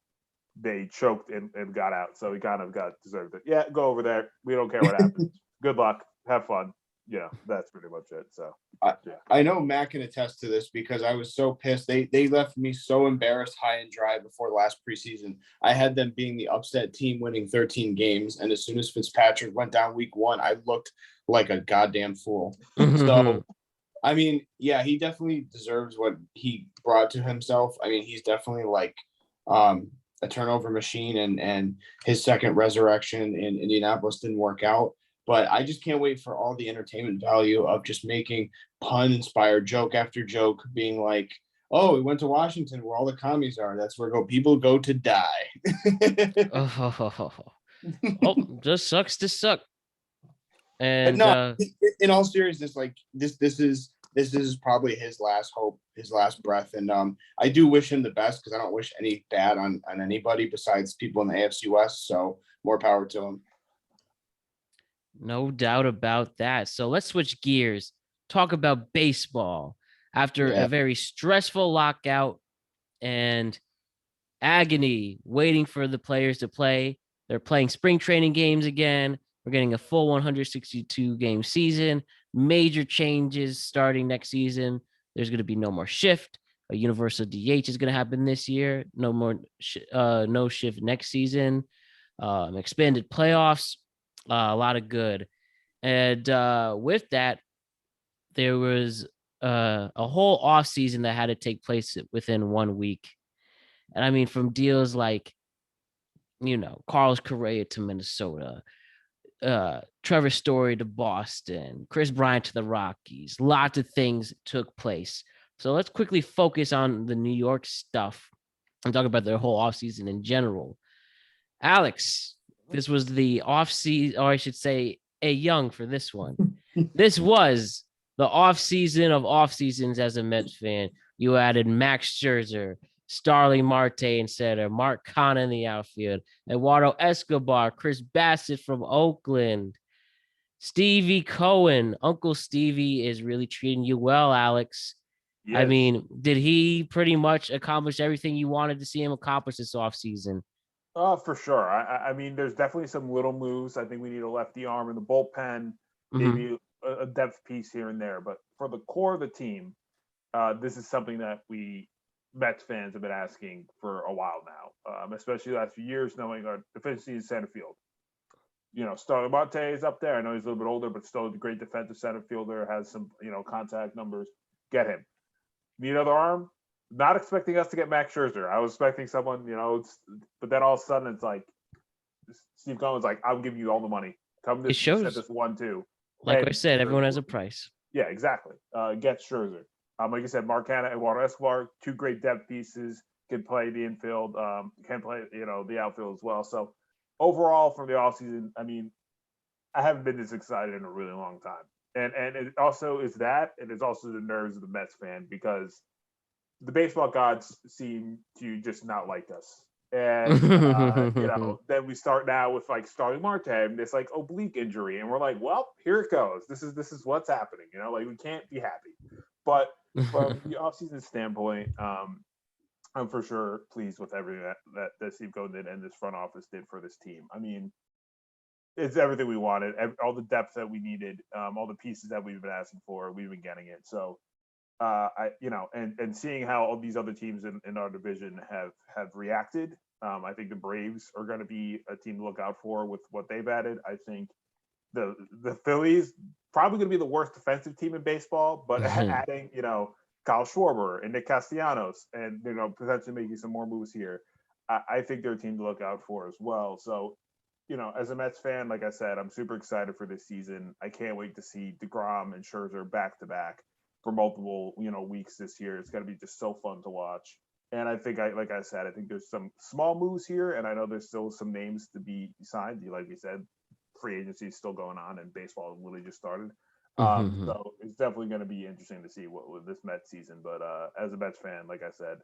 they choked and got out. So he kind of deserved it. Yeah, go over there. We don't care what happens. Good luck. Have fun. Yeah, that's pretty much it. So I know Matt can attest to this because I was so pissed. They left me so embarrassed high and dry before last preseason. I had them being the upset team winning 13 games. And as soon as Fitzpatrick went down week 1, I looked like a goddamn fool. So, I mean, yeah, he definitely deserves what he brought to himself. I mean, he's definitely like a turnover machine, and his second resurrection in Indianapolis didn't work out. But I just can't wait for all the entertainment value of just making pun-inspired joke after joke, being like, oh, we went to Washington where all the commies are. That's where people go to die. Just sucks to suck. And no, in all seriousness, like this is probably his last hope, his last breath. And I do wish him the best because I don't wish any bad on anybody besides people in the AFC West. So more power to him. No doubt about that. So let's switch gears. Talk about baseball. After a very stressful lockout and agony waiting for the players to play, they're playing spring training games again. We're getting a full 162 game season. Major changes starting next season. There's going to be no more shift. A universal DH is going to happen this year. No more no shift next season. Expanded playoffs. A lot of good. And with that, there was a whole offseason that had to take place within 1 week. And I mean, from deals like, Carlos Correa to Minnesota, Trevor Story to Boston, Kris Bryant to the Rockies, lots of things took place. So let's quickly focus on the New York stuff and talk about their whole offseason in general. Alex, this was the offseason, or I should say, a Young for this one. This was the offseason of off seasons as a Mets fan. You added Max Scherzer, Starling Marte in center, Mark Chana in the outfield, Eduardo Escobar, Chris Bassett from Oakland, Stevie Cohen. Uncle Stevie is really treating you well, Alex. Yes. I mean, did he pretty much accomplish everything you wanted to see him accomplish this offseason? Oh, for sure. I mean, there's definitely some little moves. I think we need a lefty arm in the bullpen, maybe a depth piece here and there. But for the core of the team, this is something that we Mets fans have been asking for a while now, especially the last few years, knowing our deficiency in center field. Starling Marte is up there. I know he's a little bit older, but still a great defensive center fielder, has some, contact numbers. Get him. Need another arm? Not expecting us to get Max Scherzer. I was expecting someone, but then all of a sudden it's like Steve Cohen was like, "I'll give you all the money. Come It shows. set this 1-2." Like I said, everyone has a price. Yeah, exactly. Get Scherzer. Like I said, Mark Canha and Walter Escobar, 2 great depth pieces, can play the infield, can play, the outfield as well. So overall, from the offseason, I mean, I haven't been this excited in a really long time. And it also is that, and it's also the nerves of the Mets fan, because the baseball gods seem to just not like us. And then we start now with like Starling Marte and this like oblique injury, and we're like, well, here it goes. This is what's happening. Like we can't be happy. But from the offseason standpoint, I'm for sure pleased with everything that Steve Cohen did and this front office did for this team. I mean, it's everything we wanted, all the depth that we needed, all the pieces that we've been asking for, we've been getting it. So and seeing how all these other teams in our division have reacted, I think the Braves are going to be a team to look out for with what they've added. I think the Phillies probably going to be the worst defensive team in baseball, but adding Kyle Schwarber and Nick Castellanos and potentially making some more moves here, I think they're a team to look out for as well. So as a Mets fan, like I said, I'm super excited for this season. I can't wait to see DeGrom and Scherzer back to back for multiple, weeks this year. It's going to be just so fun to watch. And I think, like I said, I think there's some small moves here, and I know there's still some names to be signed. Like you said, free agency is still going on, and baseball literally just started. So it's definitely going to be interesting to see what with this Mets season. But as a Mets fan, like I said,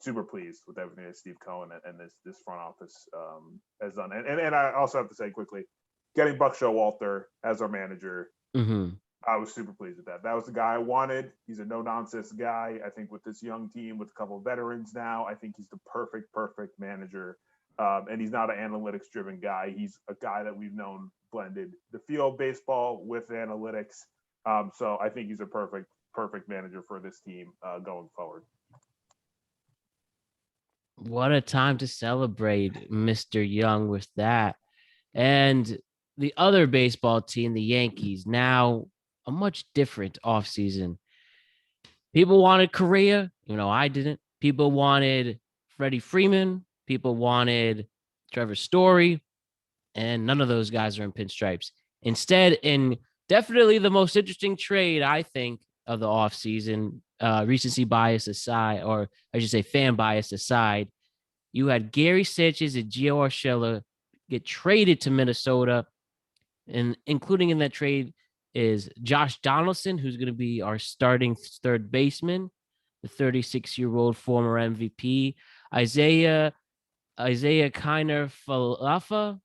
super pleased with everything that Steve Cohen and this front office has done. And I also have to say quickly, getting Buck Showalter as our manager. I was super pleased with that. That was the guy I wanted. He's a no-nonsense guy. I think with this young team, with a couple of veterans now, I think he's the perfect manager. And he's not an analytics-driven guy. He's a guy that we've known blended the field baseball with analytics. So I think he's a perfect manager for this team going forward. What a time to celebrate Mr. Young with that. And the other baseball team, the Yankees, now a much different offseason. People wanted Correa. I didn't. People wanted Freddie Freeman. People wanted Trevor Story. And none of those guys are in pinstripes. Instead, in definitely the most interesting trade, I think, of the offseason, recency bias aside, or I should say fan bias aside, you had Gary Sanchez and Gio Urshela get traded to Minnesota. And including in that trade is Josh Donaldson, who's going to be our starting third baseman, the 36-year-old former MVP. Isiah Kiner-Falefa.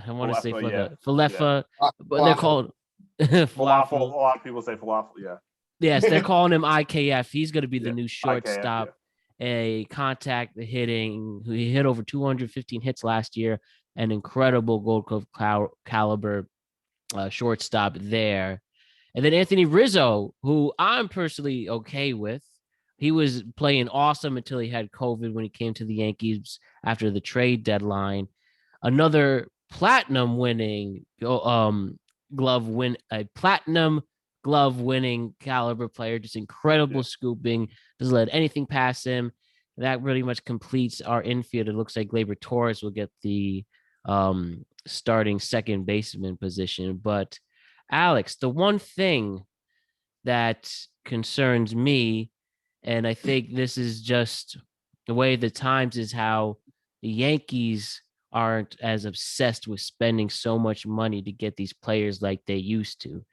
I want to say Falefa, but they're called falafel. A lot of people say falafel. Yeah. Yes, they're calling him IKF. He's going to be the new shortstop. IKF, a contact hitting. He hit over 215 hits last year. An incredible Gold Glove caliber shortstop there. And then Anthony Rizzo, who I'm personally okay with. He was playing awesome until he had COVID when he came to the Yankees after the trade deadline. Another platinum glove winning caliber player, just incredible scooping, doesn't let anything pass him. That really much completes our infield. It looks like Gleyber Torres will get the starting second baseman position. But Alex, the one thing that concerns me, and I think this is just the way the times is, how the Yankees aren't as obsessed with spending so much money to get these players like they used to.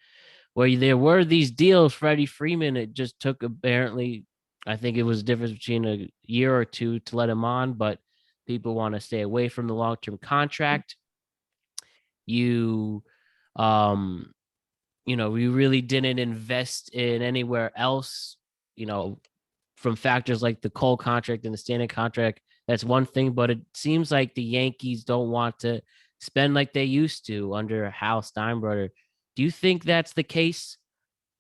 Where there were these deals, Freddie Freeman, it just took apparently, I think it was a difference between a year or two to let him on, but people want to stay away from the long-term contract. We really didn't invest in anywhere else, from factors like the Cole contract and the Stanton contract. That's one thing, but it seems like the Yankees don't want to spend like they used to under Hal Steinbrenner. Do you think that's the case?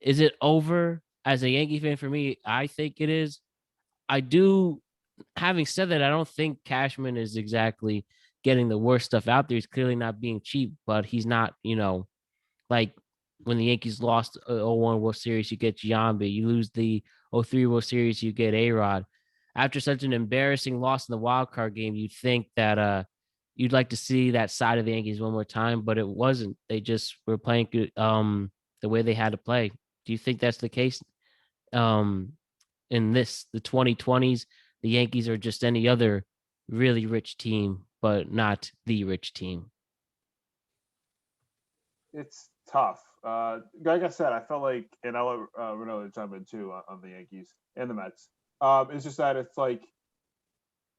Is it over? As a Yankee fan, for me, I think it is. I do. Having said that, I don't think Cashman is exactly getting the worst stuff out there. He's clearly not being cheap, but he's not, like when the Yankees lost 0-1 World Series, you get Giambi. You lose the 0-3 World Series, you get A-Rod. After such an embarrassing loss in the wild card game, you'd think that, you'd like to see that side of the Yankees one more time, but it wasn't. They just were playing the way they had to play. Do you think that's the case um, in the 2020s? The Yankees are just any other really rich team, but not the rich team. It's tough. Like I said, I felt like, and I'll let Ranniello chime in too on the Yankees and the Mets. It's just that it's like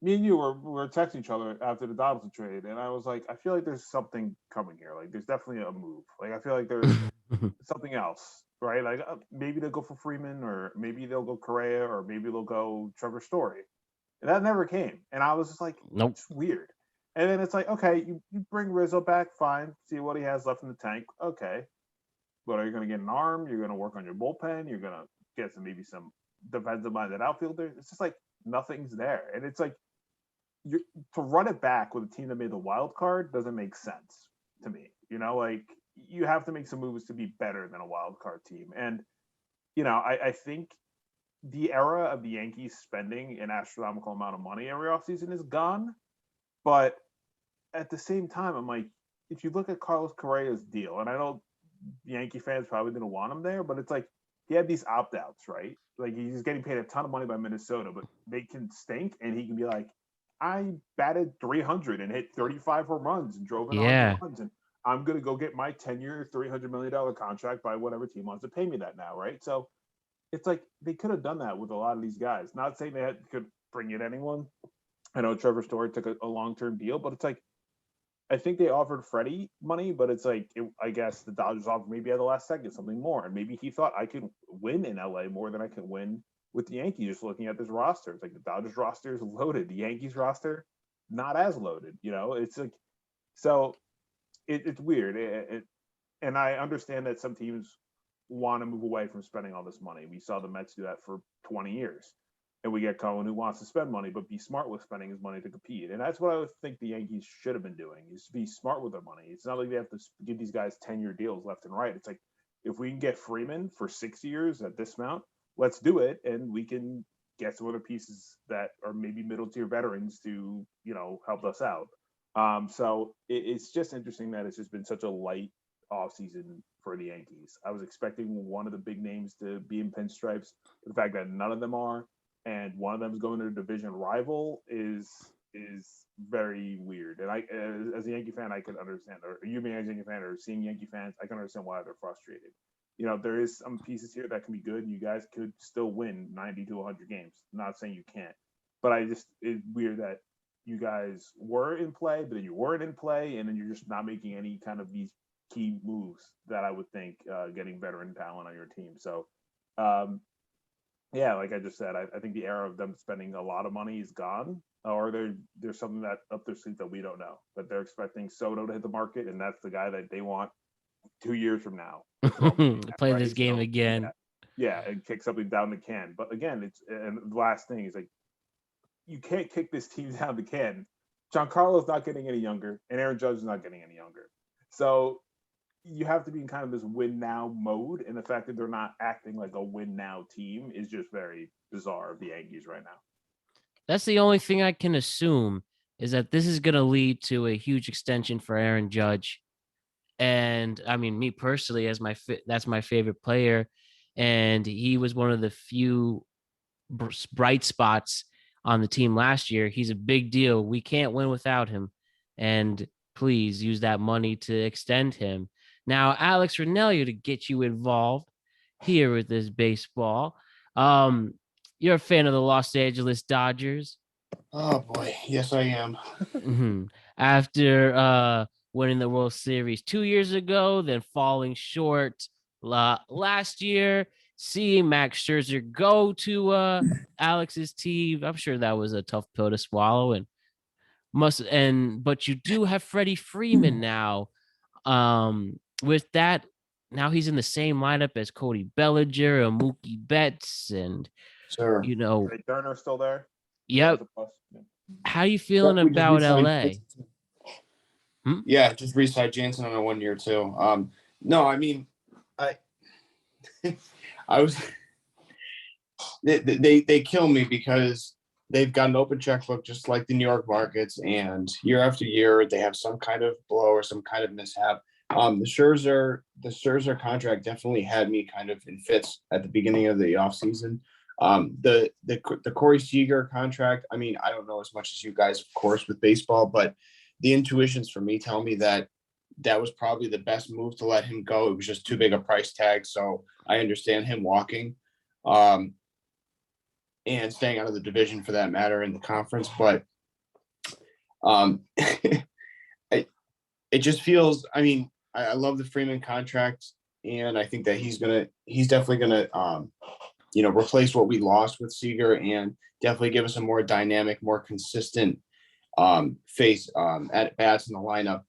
me and you were texting each other after the Donaldson trade, and I was like, I feel like there's something coming here. Like there's definitely a move. Like I feel like there's something else, right? Like maybe they'll go for Freeman, or maybe they'll go Correa, or maybe they'll go Trevor Story. And that never came. And I was just like, Nope. it's weird. And then it's like, okay, you bring Rizzo back, fine. See what he has left in the tank. Okay. But are you going to get an arm? You're going to work on your bullpen. You're going to get maybe some defensive-minded outfielder. It's just like nothing's there. And it's like to run it back with a team that made the wild card doesn't make sense to me. Like you have to make some moves to be better than a wild card team. And, I think the era of the Yankees spending an astronomical amount of money every offseason is gone. But at the same time, I'm like, if you look at Carlos Correa's deal, and I know Yankee fans probably didn't want him there, but it's like he had these opt-outs, right? Like he's getting paid a ton of money by Minnesota, but they can stink, and he can be like, I batted 300 and hit 35 home runs and drove in 100 runs, and I'm going to go get my 10-year, $300 million contract by whatever team wants to pay me that now, right? So it's like they could have done that with a lot of these guys. Not saying they could bring in anyone. I know Trevor Story took a long-term deal, but it's like I think they offered Freddie money, but it's like I guess the Dodgers offered maybe at the last second something more, and maybe he thought I could win in LA more than I could win with the Yankees. Just looking at this roster, it's like the Dodgers roster is loaded, the Yankees roster not as loaded. It's like so it's weird. And I understand that some teams want to move away from spending all this money. We saw the Mets do that for 20 years. And we get Cohen who wants to spend money, but be smart with spending his money to compete. And that's what I would think the Yankees should have been doing, is be smart with their money. It's not like they have to give these guys 10-year deals left and right. It's like, if we can get Freeman for 6 years at this amount, let's do it. And we can get some other pieces that are maybe middle tier veterans to, help us out. So it's just interesting that it's just been such a light offseason for the Yankees. I was expecting one of the big names to be in pinstripes. The fact that none of them are, and one of them is going to a division rival is very weird. And I, as a Yankee fan, I could understand, or you being a Yankee fan or seeing Yankee fans, I can understand why they're frustrated. There is some pieces here that can be good, and you guys could still win 90 to 100 games. I'm not saying you can't, but it's weird that you guys were in play, but then you weren't in play, and then you're just not making any kind of these key moves that I would think getting veteran talent on your team. So, yeah, like I just said, I think the era of them spending a lot of money is gone, or there's something that up their sleeve that we don't know. But they're expecting Soto to hit the market, and that's the guy that they want 2 years from now. Play this game again. Yeah, and kick something down the can. But again, and the last thing is like, you can't kick this team down the can. Giancarlo's not getting any younger, and Aaron Judge is not getting any younger. So you have to be in kind of this win now mode, and the fact that they're not acting like a win now team is just very bizarre of the Yankees right now. That's the only thing I can assume, is that this is going to lead to a huge extension for Aaron Judge. And I mean, me personally, that's my favorite player, and he was one of the few bright spots on the team last year. He's a big deal. We can't win without him, and please use that money to extend him. Now, Alex Ranniello, to get you involved here with this baseball. You're a fan of the Los Angeles Dodgers. Oh boy, yes I am. After winning the World Series 2 years ago, then falling short last year, seeing Max Scherzer go to Alex's team, I'm sure that was a tough pill to swallow. But you do have Freddie Freeman now. With that, now he's in the same lineup as Cody Bellinger and Mookie Betts, and sure, Trey Turner still there. Yep. How you feeling about LA? Yeah, just re-signed Jansen on a 1 year too. No, I mean, I was they kill me because they've got an open checkbook just like the New York markets, and year after year they have some kind of blow or some kind of mishap. The Scherzer contract definitely had me kind of in fits at the beginning of the offseason. The Corey Seager contract, I mean, I don't know as much as you guys, of course, with baseball, but the intuitions for me tell me that was probably the best move to let him go. It was just too big a price tag, so I understand him walking. And staying out of the division for that matter in the conference. But it just feels, I mean, I love the Freeman contract, and I think that he's definitely gonna replace what we lost with Seager and definitely give us a more dynamic, more consistent face at bats in the lineup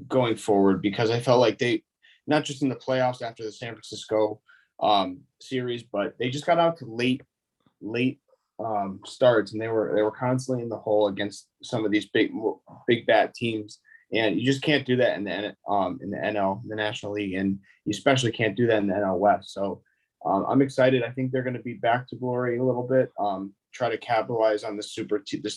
going forward, because I felt like they, not just in the playoffs after the San Francisco series, but they just got out to late starts, and they were constantly in the hole against some of these big bat teams, and you just can't do that in the NL, the National League, and you especially can't do that in the NL West. So I'm excited. I think they're going to be back to glory a little bit, try to capitalize on this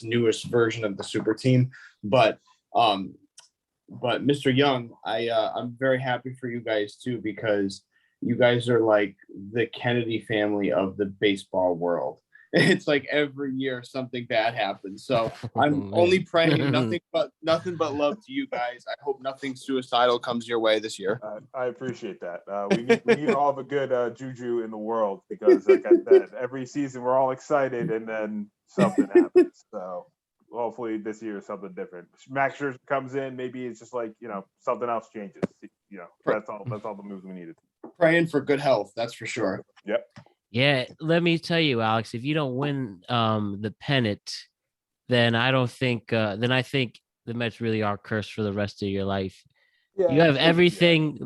newest version of the super team, but Mr. Young, I'm very happy for you guys too, because you guys are like the Kennedy family of the baseball world. It's like every year something bad happens. So I'm only praying nothing but love to you guys. I hope nothing suicidal comes your way this year. I appreciate that. We need all the good juju in the world, because, like I said, every season we're all excited and then something happens. So hopefully this year is something different. Max Scherzer comes in, maybe it's just like, something else changes. That's all the moves we needed. Praying for good health, that's for sure. Yep. Yeah, let me tell you, Alex, if you don't win the pennant, then I think the Mets really are cursed for the rest of your life. Yeah, you have everything,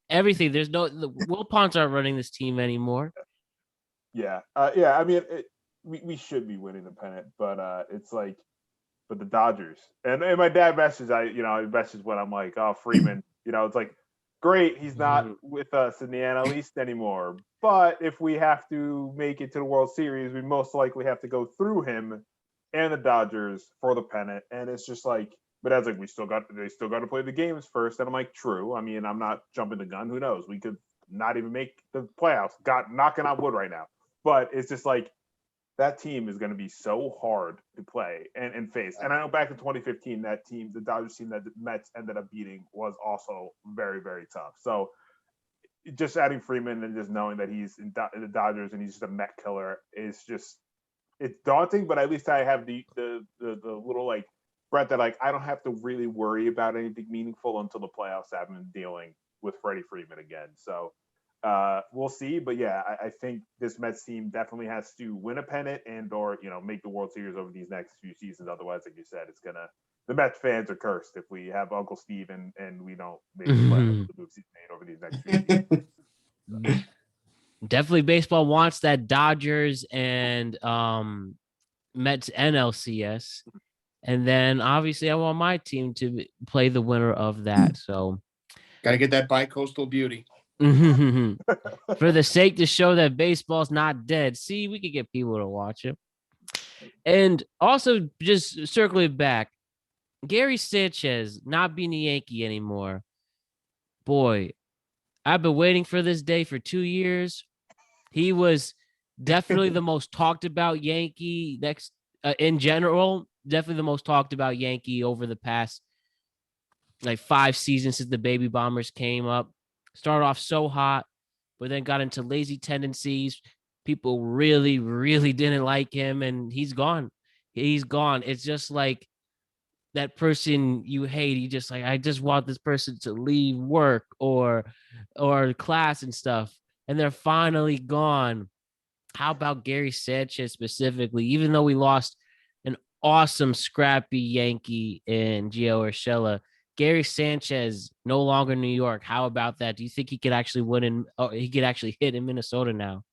everything. There's the Will Ponce aren't running this team anymore. Yeah. I mean, we should be winning the pennant, but it's like, but the Dodgers and my dad messaged, I messaged when I'm like, oh, Freeman, it's like, great, he's not with us in the NL East anymore. But if we have to make it to the World Series, we most likely have to go through him and the Dodgers for the pennant. And it's just like, but that's like, they still got to play the games first. And I'm like, true. I mean, I'm not jumping the gun. Who knows? We could not even make the playoffs. Knocking on wood right now. But it's just like, that team is going to be so hard to play and face. And I know back in 2015, that team, the Dodgers team that the Mets ended up beating, was also very, very tough. So just adding Freeman and just knowing that he's in the Dodgers and he's just a Met killer is just, it's daunting. But at least I have the little like breath that like, I don't have to really worry about anything meaningful until the playoffs have been dealing with Freddie Freeman again. So we'll see, but yeah, I think this Mets team definitely has to win a pennant or make the World Series over these next few seasons. Otherwise, like you said, the Mets fans are cursed if we have Uncle Steve and we don't make the moves he's made over these next few seasons. Definitely, baseball wants that Dodgers and Mets NLCS, and then obviously I want my team to play the winner of that. So, gotta get that bi-coastal beauty. For the sake to show that baseball's not dead. See, we could get people to watch it. And also, just circling back, Gary Sanchez not being a Yankee anymore. Boy, I've been waiting for this day for 2 years. He was definitely the most talked about Yankee in general. Definitely the most talked about Yankee over the past 5 seasons since the Baby Bombers came up. Started off so hot, but then got into lazy tendencies. People really, really didn't like him, and he's gone. He's gone. It's just like that person you hate. You just like, I just want this person to leave work or class and stuff, and they're finally gone. How about Gary Sanchez specifically? Even though we lost an awesome, scrappy Yankee in Gio Urshela, Gary Sanchez no longer in New York. How about that? Do you think he could actually win he could actually hit in Minnesota now?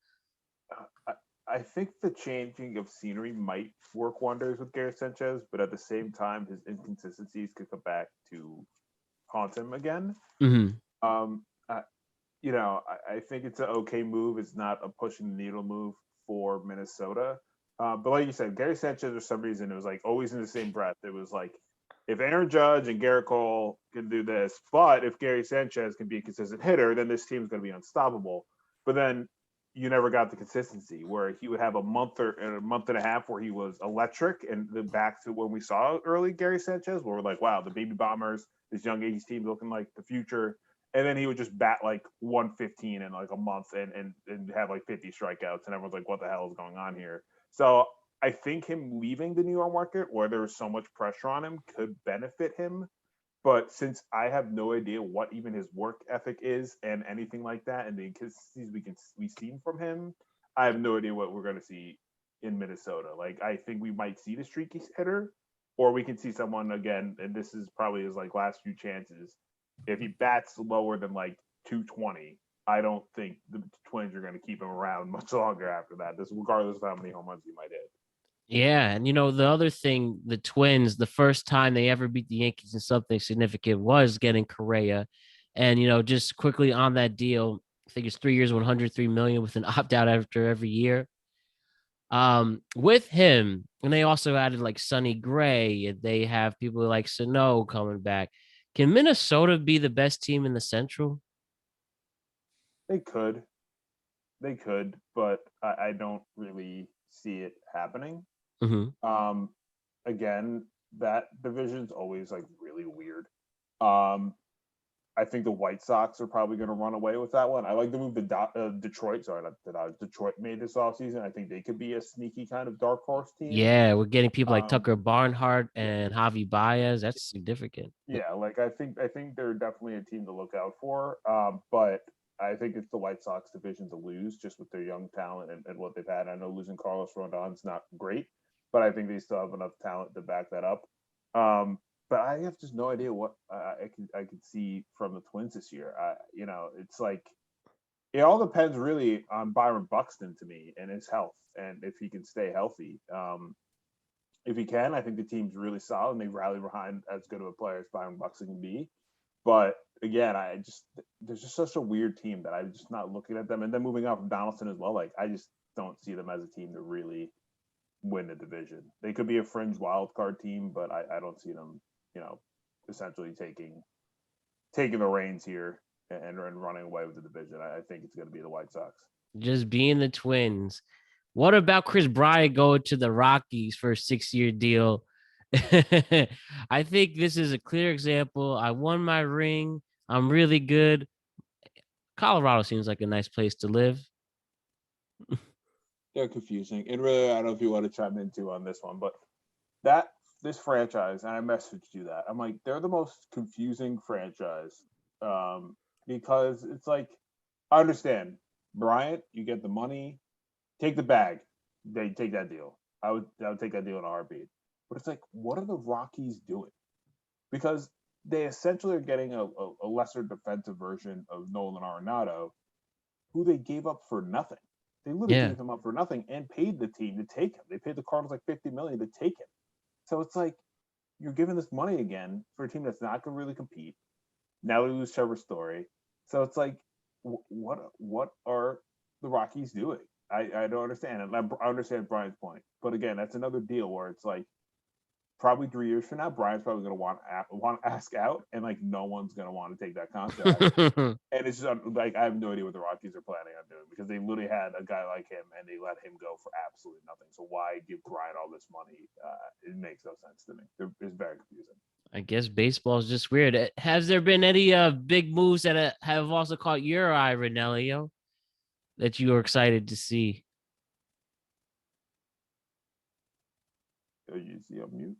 I think the changing of scenery might work wonders with Gary Sanchez, but at the same time, his inconsistencies could come back to haunt him again. Mm-hmm. I think it's an okay move. It's not a pushing the needle move for Minnesota, But like you said, Gary Sanchez, for some reason, it was like always in the same breath. It was like, if Aaron Judge and Garrett Cole can do this, but if Gary Sanchez can be a consistent hitter, then this team's going to be unstoppable. But then you never got the consistency where he would have a month or a month and a half where he was electric, and then back to when we saw early Gary Sanchez, where we're like, wow, the baby bombers, this young Yankees team looking like the future. And then he would just bat like 115 in like a month and have like 50 strikeouts, and everyone's like, what the hell is going on here? So I think him leaving the New York market where there was so much pressure on him could benefit him. But since I have no idea what even his work ethic is and anything like that, and the inconsistencies we've seen from him, I have no idea what we're going to see in Minnesota. Like, I think we might see the streaky hitter, or we can see someone again, and this is probably his like last few chances. If he bats lower than like 220, I don't think the Twins are going to keep him around much longer after that. This, regardless of how many home runs he might hit. Yeah, and the other thing, the Twins, the first time they ever beat the Yankees in something significant was getting Correa. And just quickly on that deal, I think it's 3 years, 103 million with an opt out after every year. With him, and they also added like Sonny Gray, and they have people like Sano coming back. Can Minnesota be the best team in the Central? They could, but I don't really see it happening. Mm-hmm. Again, that division's always like really weird. Um, I think the White Sox are probably going to run away with that one. I like the move to Detroit. Sorry, not the Dodgers. Detroit made this offseason. I think they could be a sneaky kind of dark horse team. Yeah, we're getting people like Um, Tucker Barnhart yeah, and Javi Baez. That's significant. yeah. Like I think they're definitely a team to look out for. But I think it's the White Sox division to lose just with their young talent and what they've had. I know losing Carlos Rodon's not great, but I think they still have enough talent to back that up. But I have just no idea what I could see from the Twins this year. It's like it all depends really on Byron Buxton to me and his health and if he can stay healthy. If he can, I think the team's really solid and they rally behind as good of a player as Byron Buxton can be. But again, there's just such a weird team that I'm just not looking at them. And then moving on from Donaldson as well, like I just don't see them as a team to really win the division. They could be a fringe wild card team, but I don't see them, essentially taking the reins here and running away with the division. I think it's going to be the White Sox. Just being the Twins. What about Kris Bryant going to the Rockies for a 6-year deal? I think this is a clear example. I won my ring. I'm really good. Colorado seems like a nice place to live. They're confusing. And really, I don't know if you want to chime into on this one, but this franchise, and I messaged you that. I'm like, they're the most confusing franchise because it's like, I understand. Bryant, you get the money, take the bag. They take that deal. I would take that deal in a heartbeat. But it's like, what are the Rockies doing? Because they essentially are getting a lesser defensive version of Nolan Arenado, who they gave up for nothing. They literally Yeah. gave him up for nothing and paid the team to take him. They paid the Cardinals like $50 million to take him. So it's like you're giving this money again for a team that's not going to really compete. Now we lose Trevor Story. So it's like, what are the Rockies doing? I don't understand. And I understand Brian's point. But again, that's another deal where it's like probably 3 years from now, Brian's probably going to want to ask out, and like no one's going to want to take that contract. And it's just like I have no idea what the Rockies are planning on doing because they literally had a guy like him and they let him go for absolutely nothing. So why give Bryant all this money? It makes no sense to me. It's very confusing. I guess baseball is just weird. Has there been any big moves that have also caught your eye, Ranniello, that you are excited to see? You see, I'm mute.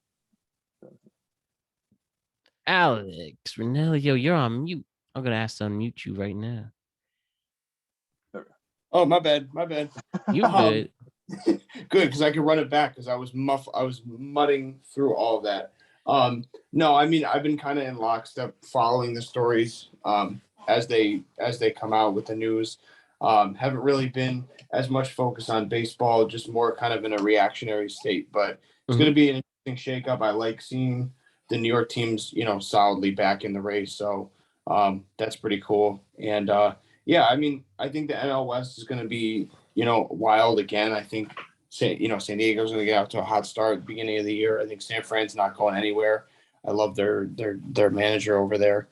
Alex, Ranniello, you're on mute. I'm gonna ask to unmute you right now. Oh, my bad. You good? Good, because I can run it back because I was mudding through all of that. No, I mean I've been kind of in lockstep following the stories as they come out with the news. Haven't really been as much focused on baseball, just more kind of in a reactionary state. But it's going to be an interesting shakeup. I like seeing the New York teams, solidly back in the race. So that's pretty cool. And yeah, I mean, I think the NL West is going to be, wild again. I think San Diego's going to get out to a hot start at the beginning of the year. I think San Fran's not going anywhere. I love their manager over there.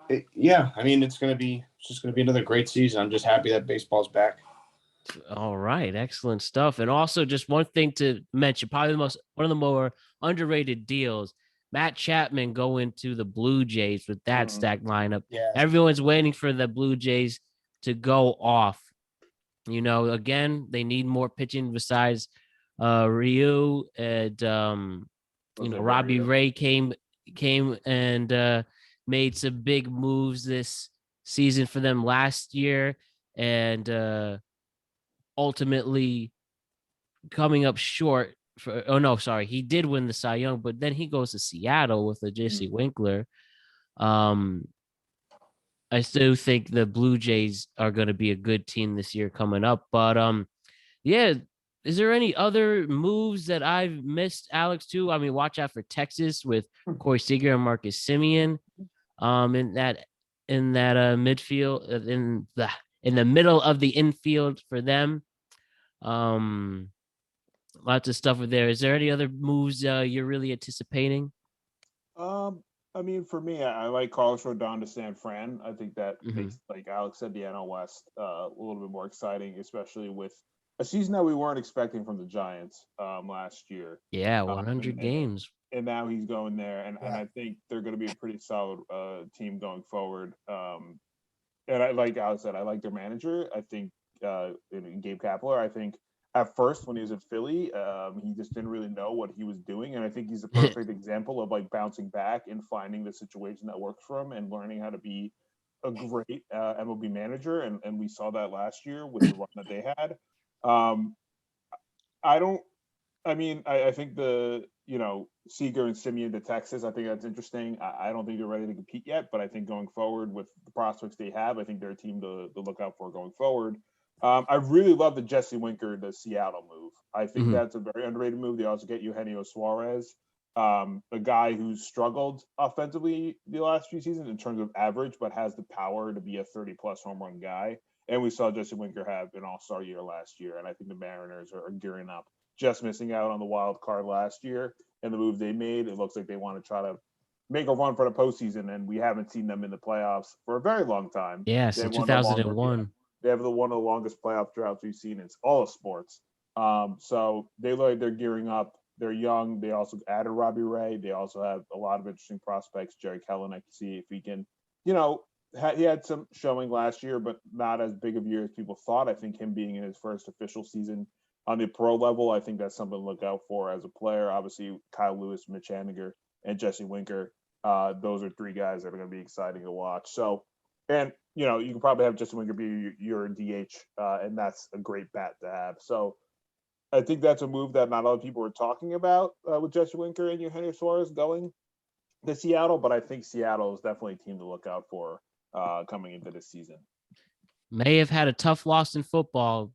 It's just going to be another great season. I'm just happy that baseball's back. All right, excellent stuff. And also, just one thing to mention, probably one of the more underrated deals. Matt Chapman going to the Blue Jays with that stacked lineup. Yeah. Everyone's waiting for the Blue Jays to go off. Again, they need more pitching besides Ryu and Robbie Ray came and made some big moves this season for them last year, and ultimately coming up short. He did win the Cy Young, but then he goes to Seattle with a Jesse Winkler. I still think the Blue Jays are going to be a good team this year coming up. But is there any other moves that I've missed, Alex, too? I mean, watch out for Texas with Corey Seager and Marcus Semien in that midfield, in the middle of the infield for them. Lots of stuff there. Is there any other moves you're really anticipating? For me, I like Carlos Rodon to San Fran. I think that makes, like Alex said, the NL West a little bit more exciting, especially with a season that we weren't expecting from the Giants last year. Yeah, 100 games. And now he's going there, and I think they're going to be a pretty solid team going forward. And like Alex said, I like their manager. I think Gabe Kapler, I think at first when he was in Philly, he just didn't really know what he was doing. And I think he's a perfect example of like bouncing back and finding the situation that works for him and learning how to be a great MLB manager. And we saw that last year with the run that they had. I think the, Seager and Semien to Texas, I think that's interesting. I don't think they're ready to compete yet, but I think going forward with the prospects they have, I think they're a team to look out for going forward. I really love the Jesse Winker to Seattle move. I think that's a very underrated move. They also get Eugenio Suarez, a guy who's struggled offensively the last few seasons in terms of average, but has the power to be a 30-plus home run guy. And we saw Jesse Winker have an all-star year last year, and I think the Mariners are gearing up. Just missing out on the wild card last year and the move they made, it looks like they want to try to make a run for the postseason, and we haven't seen them in the playoffs for a very long time. Yeah, since 2001. They have one of the longest playoff droughts we've seen in all of sports. So they're gearing up. They're young. They also added Robbie Ray. They also have a lot of interesting prospects. Jerry Kellen, I can see if he can, he had some showing last year, but not as big of a year as people thought. I think him being in his first official season on the pro level, I think that's something to look out for as a player. Obviously, Kyle Lewis, Mitch Haniger, and Jesse Winker. Those are three guys that are going to be exciting to watch. So, and you can probably have Jesse Winker be your DH, and that's a great bat to have. So, I think that's a move that not a lot of people were talking about with Jesse Winker and Eugenio Suarez going to Seattle, but I think Seattle is definitely a team to look out for coming into this season. May have had a tough loss in football,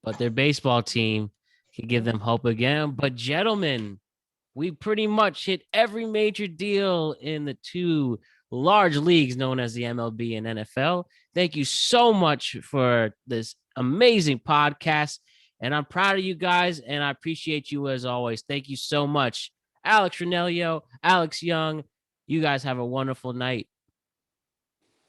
but their baseball team can give them hope again. But gentlemen, we pretty much hit every major deal in the two large leagues known as the MLB and NFL. Thank you so much for this amazing podcast. And I'm proud of you guys, and I appreciate you as always. Thank you so much. Alex Ranniello, Alex Young, you guys have a wonderful night.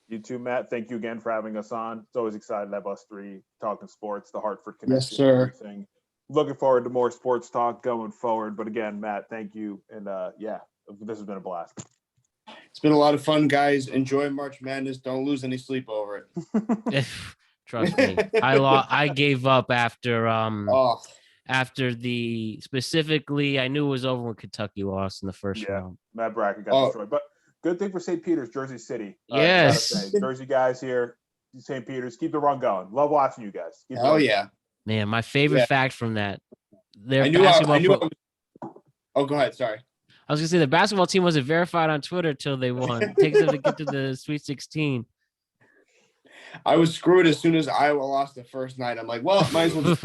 You too, Matt. Thank you again for having us on. It's always exciting to have us three talking sports, the Hartford connection. Yes, sir. Everything. Looking forward to more sports talk going forward. But again, Matt, thank you. And this has been a blast. It's been a lot of fun, guys. Enjoy March Madness. Don't lose any sleep over it. Trust me. I gave up after specifically I knew it was over when Kentucky lost in the first round. Matt Brackett got destroyed. But good thing for St. Peter's, Jersey City. Yes. Jersey guys here, St. Peter's. Keep the run going. Love watching you guys. Yeah. Man, my favorite fact from that. Go ahead. Sorry. I was going to say the basketball team wasn't verified on Twitter till they won. It takes them to get to the Sweet 16. I was screwed as soon as Iowa lost the first night. I'm like, well, might as well just...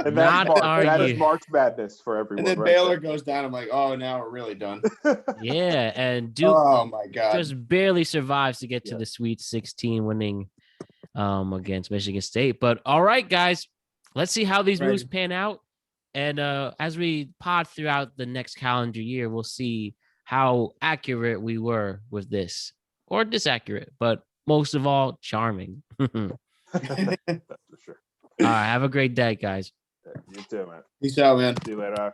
And that is March Madness for everyone. And then Baylor goes down. I'm like, oh, now we're really done. Yeah, and Duke oh my God. just barely survives to get to the Sweet 16, winning against Michigan State. But all right, guys, let's see how these moves Right. pan out. And as we pod throughout the next calendar year, we'll see how accurate we were with this or disaccurate, but most of all, charming. All That's for sure. right, have a great day, guys. You too, man. Peace out, man. See you later.